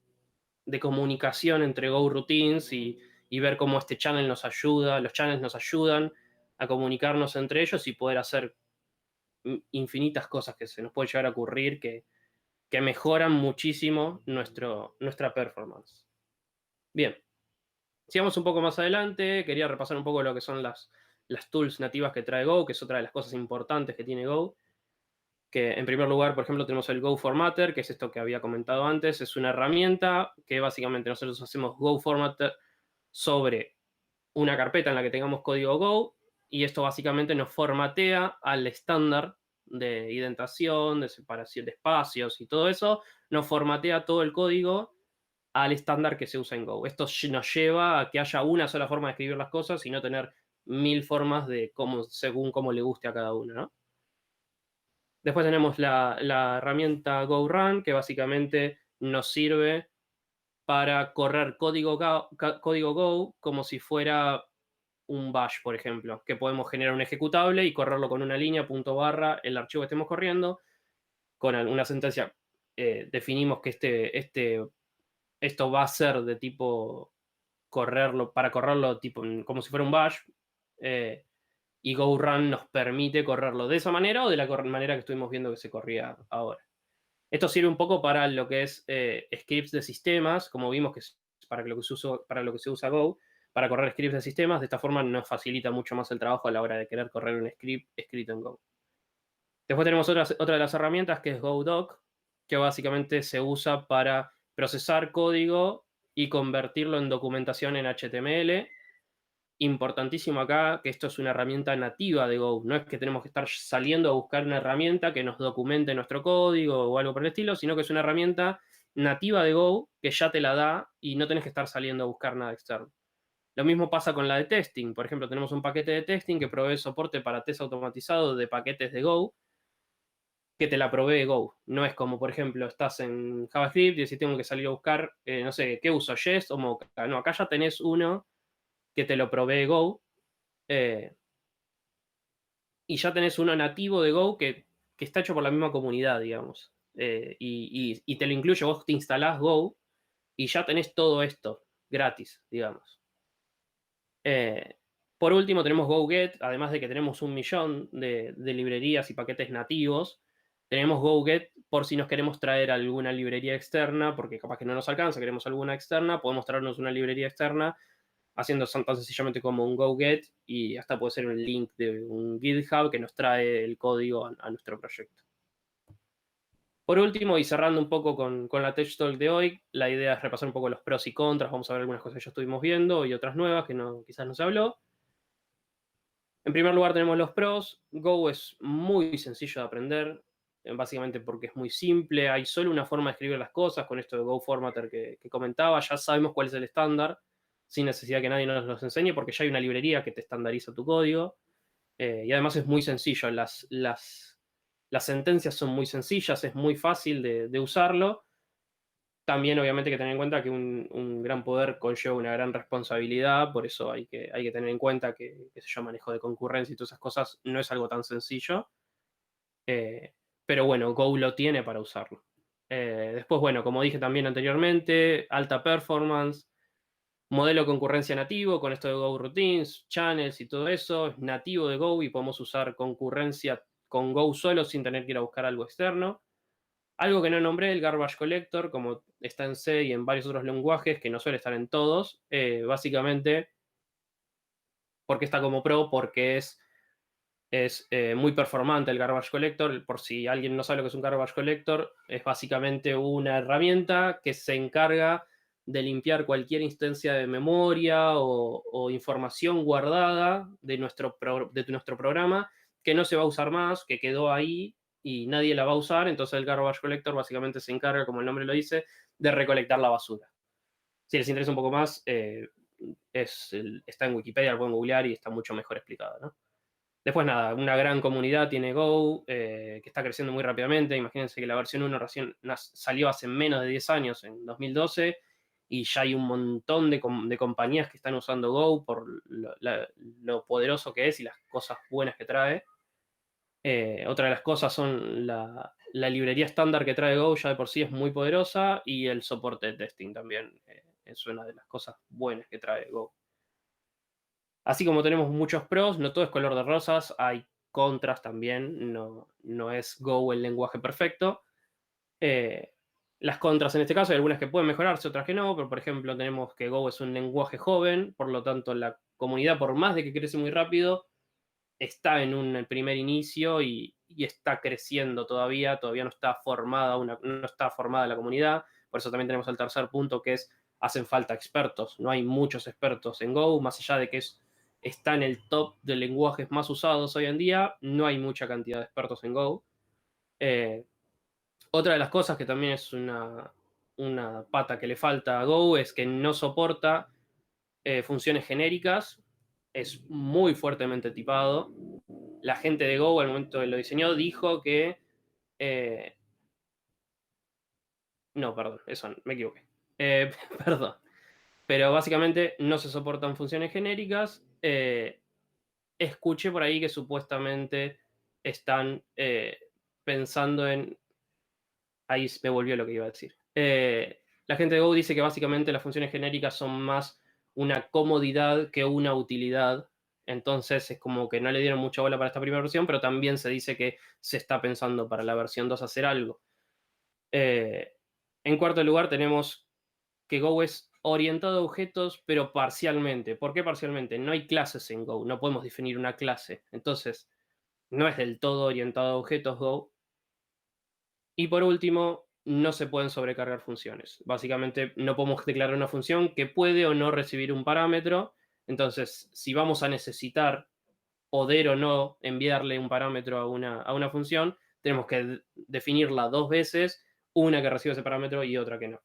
comunicación entre Go routines y ver cómo este channel nos ayuda, los channels nos ayudan a comunicarnos entre ellos y poder hacer infinitas cosas que se nos puede llegar a ocurrir que mejoran muchísimo nuestra performance. Bien, sigamos un poco más adelante. Quería repasar un poco lo que son las tools nativas que trae Go, que es otra de las cosas importantes que tiene Go. Que en primer lugar, por ejemplo, tenemos el Go Formatter, que es esto que había comentado antes. Es una herramienta que básicamente nosotros hacemos Go Formatter sobre una carpeta en la que tengamos código Go, y esto básicamente nos formatea al estándar de indentación, de separación de espacios y todo eso, nos formatea todo el código al estándar que se usa en Go. Esto nos lleva a que haya una sola forma de escribir las cosas y no tener 1000 formas según cómo le guste a cada uno, ¿no? Después tenemos la herramienta GoRun, que básicamente nos sirve para correr código Go como si fuera un bash, por ejemplo, que podemos generar un ejecutable y correrlo con una línea, punto barra, el archivo que estemos corriendo. Con una sentencia definimos que esto va a ser de tipo para correrlo tipo como si fuera un bash. Y GoRun nos permite correrlo de esa manera o de la manera que estuvimos viendo que se corría ahora. Esto sirve un poco para lo que es scripts de sistemas, como vimos que es para lo que se usa Go, para correr scripts de sistemas. De esta forma nos facilita mucho más el trabajo a la hora de querer correr un script escrito en Go. Después tenemos otra de las herramientas que es GoDoc, que básicamente se usa para procesar código y convertirlo en documentación en HTML. Importantísimo acá que esto es una herramienta nativa de Go. No es que tenemos que estar saliendo a buscar una herramienta que nos documente nuestro código o algo por el estilo, sino que es una herramienta nativa de Go que ya te la da y no tenés que estar saliendo a buscar nada externo. Lo mismo pasa con la de testing. Por ejemplo, tenemos un paquete de testing que provee soporte para test automatizado de paquetes de Go, que te la provee Go. No es como, por ejemplo, estás en JavaScript y decís tengo que salir a buscar, no sé, ¿qué uso? Jest o Mocha. No, acá ya tenés uno que te lo provee Go, y ya tenés uno nativo de Go que está hecho por la misma comunidad, digamos. Y te lo incluye, vos te instalás Go y ya tenés todo esto gratis, digamos. Por último, tenemos GoGet, además de que tenemos 1.000.000 de librerías y paquetes nativos. Tenemos GoGet por si nos queremos traer alguna librería externa, porque capaz que no nos alcanza, queremos alguna externa, podemos traernos una librería externa haciendo tan sencillamente como un GoGet, y hasta puede ser un link de un GitHub que nos trae el código a nuestro proyecto. Por último, y cerrando un poco con la Tech Talk de hoy, la idea es repasar un poco los pros y contras. Vamos a ver algunas cosas que ya estuvimos viendo y otras nuevas que quizás no se habló. En primer lugar tenemos los pros. Go es muy sencillo de aprender, básicamente porque es muy simple. Hay solo una forma de escribir las cosas. Con esto de Go Formatter que comentaba, ya sabemos cuál es el estándar, sin necesidad que nadie nos los enseñe, porque ya hay una librería que te estandariza tu código. Y además es muy sencillo, las sentencias son muy sencillas, es muy fácil de usarlo. También obviamente hay que tener en cuenta que un gran poder conlleva una gran responsabilidad, por eso hay que tener en cuenta que, qué sé yo, manejo de concurrencia y todas esas cosas no es algo tan sencillo. Eh, pero bueno, Go lo tiene para usarlo. Después, bueno, como dije también anteriormente, alta performance, modelo de concurrencia nativo, con esto de Go Routines, channels y todo eso, es nativo de Go y podemos usar concurrencia con Go solo sin tener que ir a buscar algo externo. Algo que no nombré, el Garbage Collector, como está en C y en varios otros lenguajes, que no suele estar en todos, básicamente, porque está como pro, porque es muy performante el Garbage Collector. Por si alguien no sabe lo que es un Garbage Collector, es básicamente una herramienta que se encarga de limpiar cualquier instancia de memoria o información guardada de nuestro programa que no se va a usar más, que quedó ahí y nadie la va a usar. Entonces el Garbage Collector básicamente se encarga, como el nombre lo dice, de recolectar la basura. Si les interesa un poco más, está en Wikipedia, lo pueden googlear y está mucho mejor explicado, ¿no? Después nada, una gran comunidad tiene Go, que está creciendo muy rápidamente. Imagínense que la versión 1 recién salió hace menos de 10 años, en 2012, y ya hay un montón de compañías que están usando Go por lo poderoso que es y las cosas buenas que trae. Otra de las cosas son la librería estándar que trae Go, ya de por sí es muy poderosa, y el soporte de testing también es una de las cosas buenas que trae Go. Así como tenemos muchos pros, no todo es color de rosas, hay contras también, no es Go el lenguaje perfecto. Eh, las contras en este caso, hay algunas que pueden mejorarse, otras que no, pero por ejemplo tenemos que Go es un lenguaje joven, por lo tanto la comunidad, por más de que crece muy rápido, está en un primer inicio y está creciendo todavía no está formada, no está formada la comunidad. Por eso también tenemos el tercer punto, que es hacen falta expertos. No hay muchos expertos en Go, más allá de que está en el top de lenguajes más usados hoy en día, no hay mucha cantidad de expertos en Go. Eh, Otra de las cosas que también es una pata que le falta a Go es que no soporta funciones genéricas, es muy fuertemente tipado. La gente de Go, al momento que lo diseñó, dijo que... eh, no, perdón, eso me equivoqué. Perdón. Pero básicamente no se soportan funciones genéricas. Escuché por ahí que supuestamente están pensando en... Ahí me volvió lo que iba a decir. La gente de Go dice que básicamente las funciones genéricas son más una comodidad que una utilidad. Entonces es como que no le dieron mucha bola para esta primera versión, pero también se dice que se está pensando para la versión 2 hacer algo. Eh, en cuarto lugar tenemos que Go es orientado a objetos, pero parcialmente. ¿Por qué parcialmente? No hay clases en Go, no podemos definir una clase. Entonces, no es del todo orientado a objetos Go. Y por último, no se pueden sobrecargar funciones. Básicamente, no podemos declarar una función que puede o no recibir un parámetro. Entonces, si vamos a necesitar poder o no enviarle un parámetro a una función, tenemos que definirla dos veces, una que recibe ese parámetro y otra que no.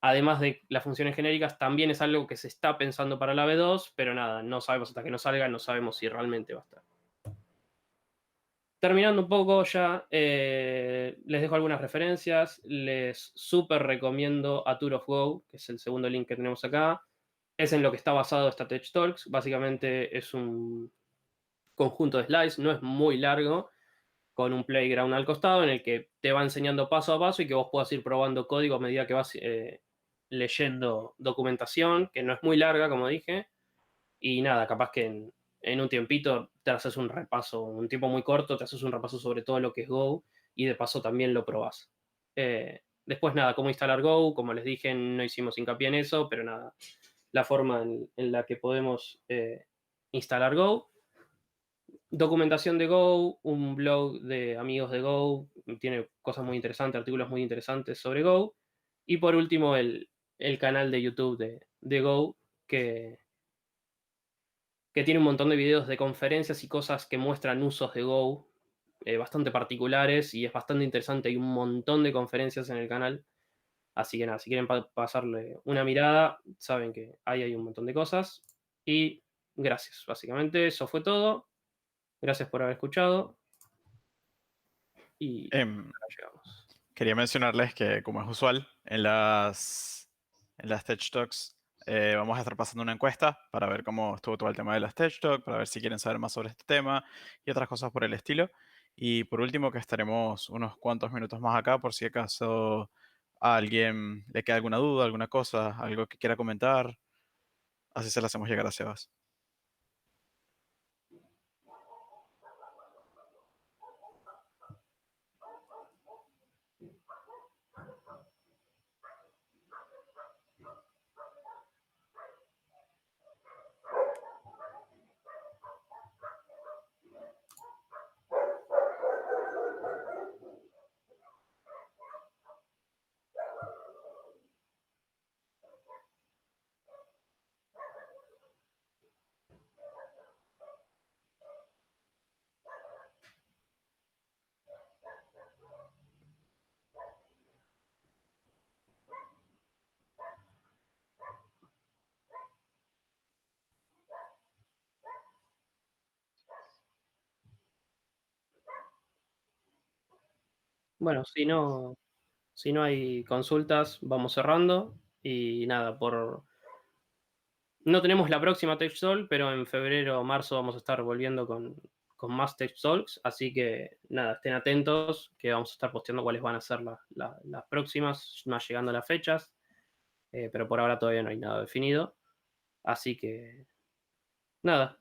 Además de las funciones genéricas, también es algo que se está pensando para la V2, pero nada, no sabemos hasta que no salga, no sabemos si realmente va a estar. Terminando un poco ya, les dejo algunas referencias. Les súper recomiendo a Tour of Go, que es el segundo link que tenemos acá. Es en lo que está basado esta Tech Talks. Básicamente es un conjunto de slides, no es muy largo, con un playground al costado en el que te va enseñando paso a paso y que vos puedas ir probando código a medida que vas leyendo documentación, que no es muy larga, como dije, y nada, capaz que en un tiempito te haces un repaso, un tiempo muy corto, te haces un repaso sobre todo lo que es Go y de paso también lo probás. Después nada, cómo instalar Go, como les dije, no hicimos hincapié en eso, pero nada, la forma en la que podemos instalar Go. Documentación de Go, un blog de amigos de Go, tiene cosas muy interesantes, artículos muy interesantes sobre Go. Y por último, el canal de YouTube de Go, que tiene un montón de videos de conferencias y cosas que muestran usos de Go bastante particulares y es bastante interesante. Hay un montón de conferencias en el canal. Así que nada, si quieren pasarle una mirada, saben que ahí hay un montón de cosas. Y gracias, básicamente, eso fue todo. Gracias por haber escuchado y Em, acá llegamos. Quería mencionarles que, como es usual, en las Tech Talks vamos a estar pasando una encuesta para ver cómo estuvo todo el tema de las Tech Talks, para ver si quieren saber más sobre este tema y otras cosas por el estilo. Y por último, que estaremos unos cuantos minutos más acá por si acaso a alguien le queda alguna duda, alguna cosa, algo que quiera comentar. Así se la hacemos llegar a Sebas. Bueno, si no hay consultas, vamos cerrando. Y nada, no tenemos la próxima Tech Talk, pero en febrero o marzo vamos a estar volviendo con más Tech Talks. Así que nada, estén atentos, que vamos a estar posteando cuáles van a ser las próximas, más llegando las fechas. Pero por ahora todavía no hay nada definido. Así que nada,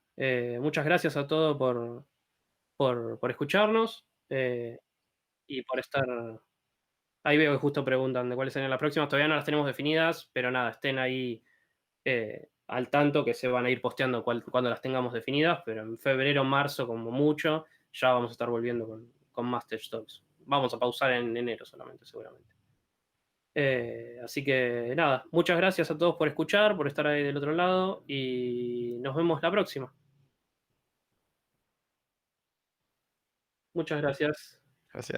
muchas gracias a todos por escucharnos y por estar. Ahí veo que justo preguntan de cuáles serían las próximas. Todavía no las tenemos definidas, pero nada, estén ahí al tanto que se van a ir posteando cuando las tengamos definidas, pero en febrero, marzo, como mucho, ya vamos a estar volviendo con más Tech Talks. Vamos a pausar en enero solamente, seguramente. Así que nada, muchas gracias a todos por escuchar, por estar ahí del otro lado y nos vemos la próxima. Muchas gracias. Gracias.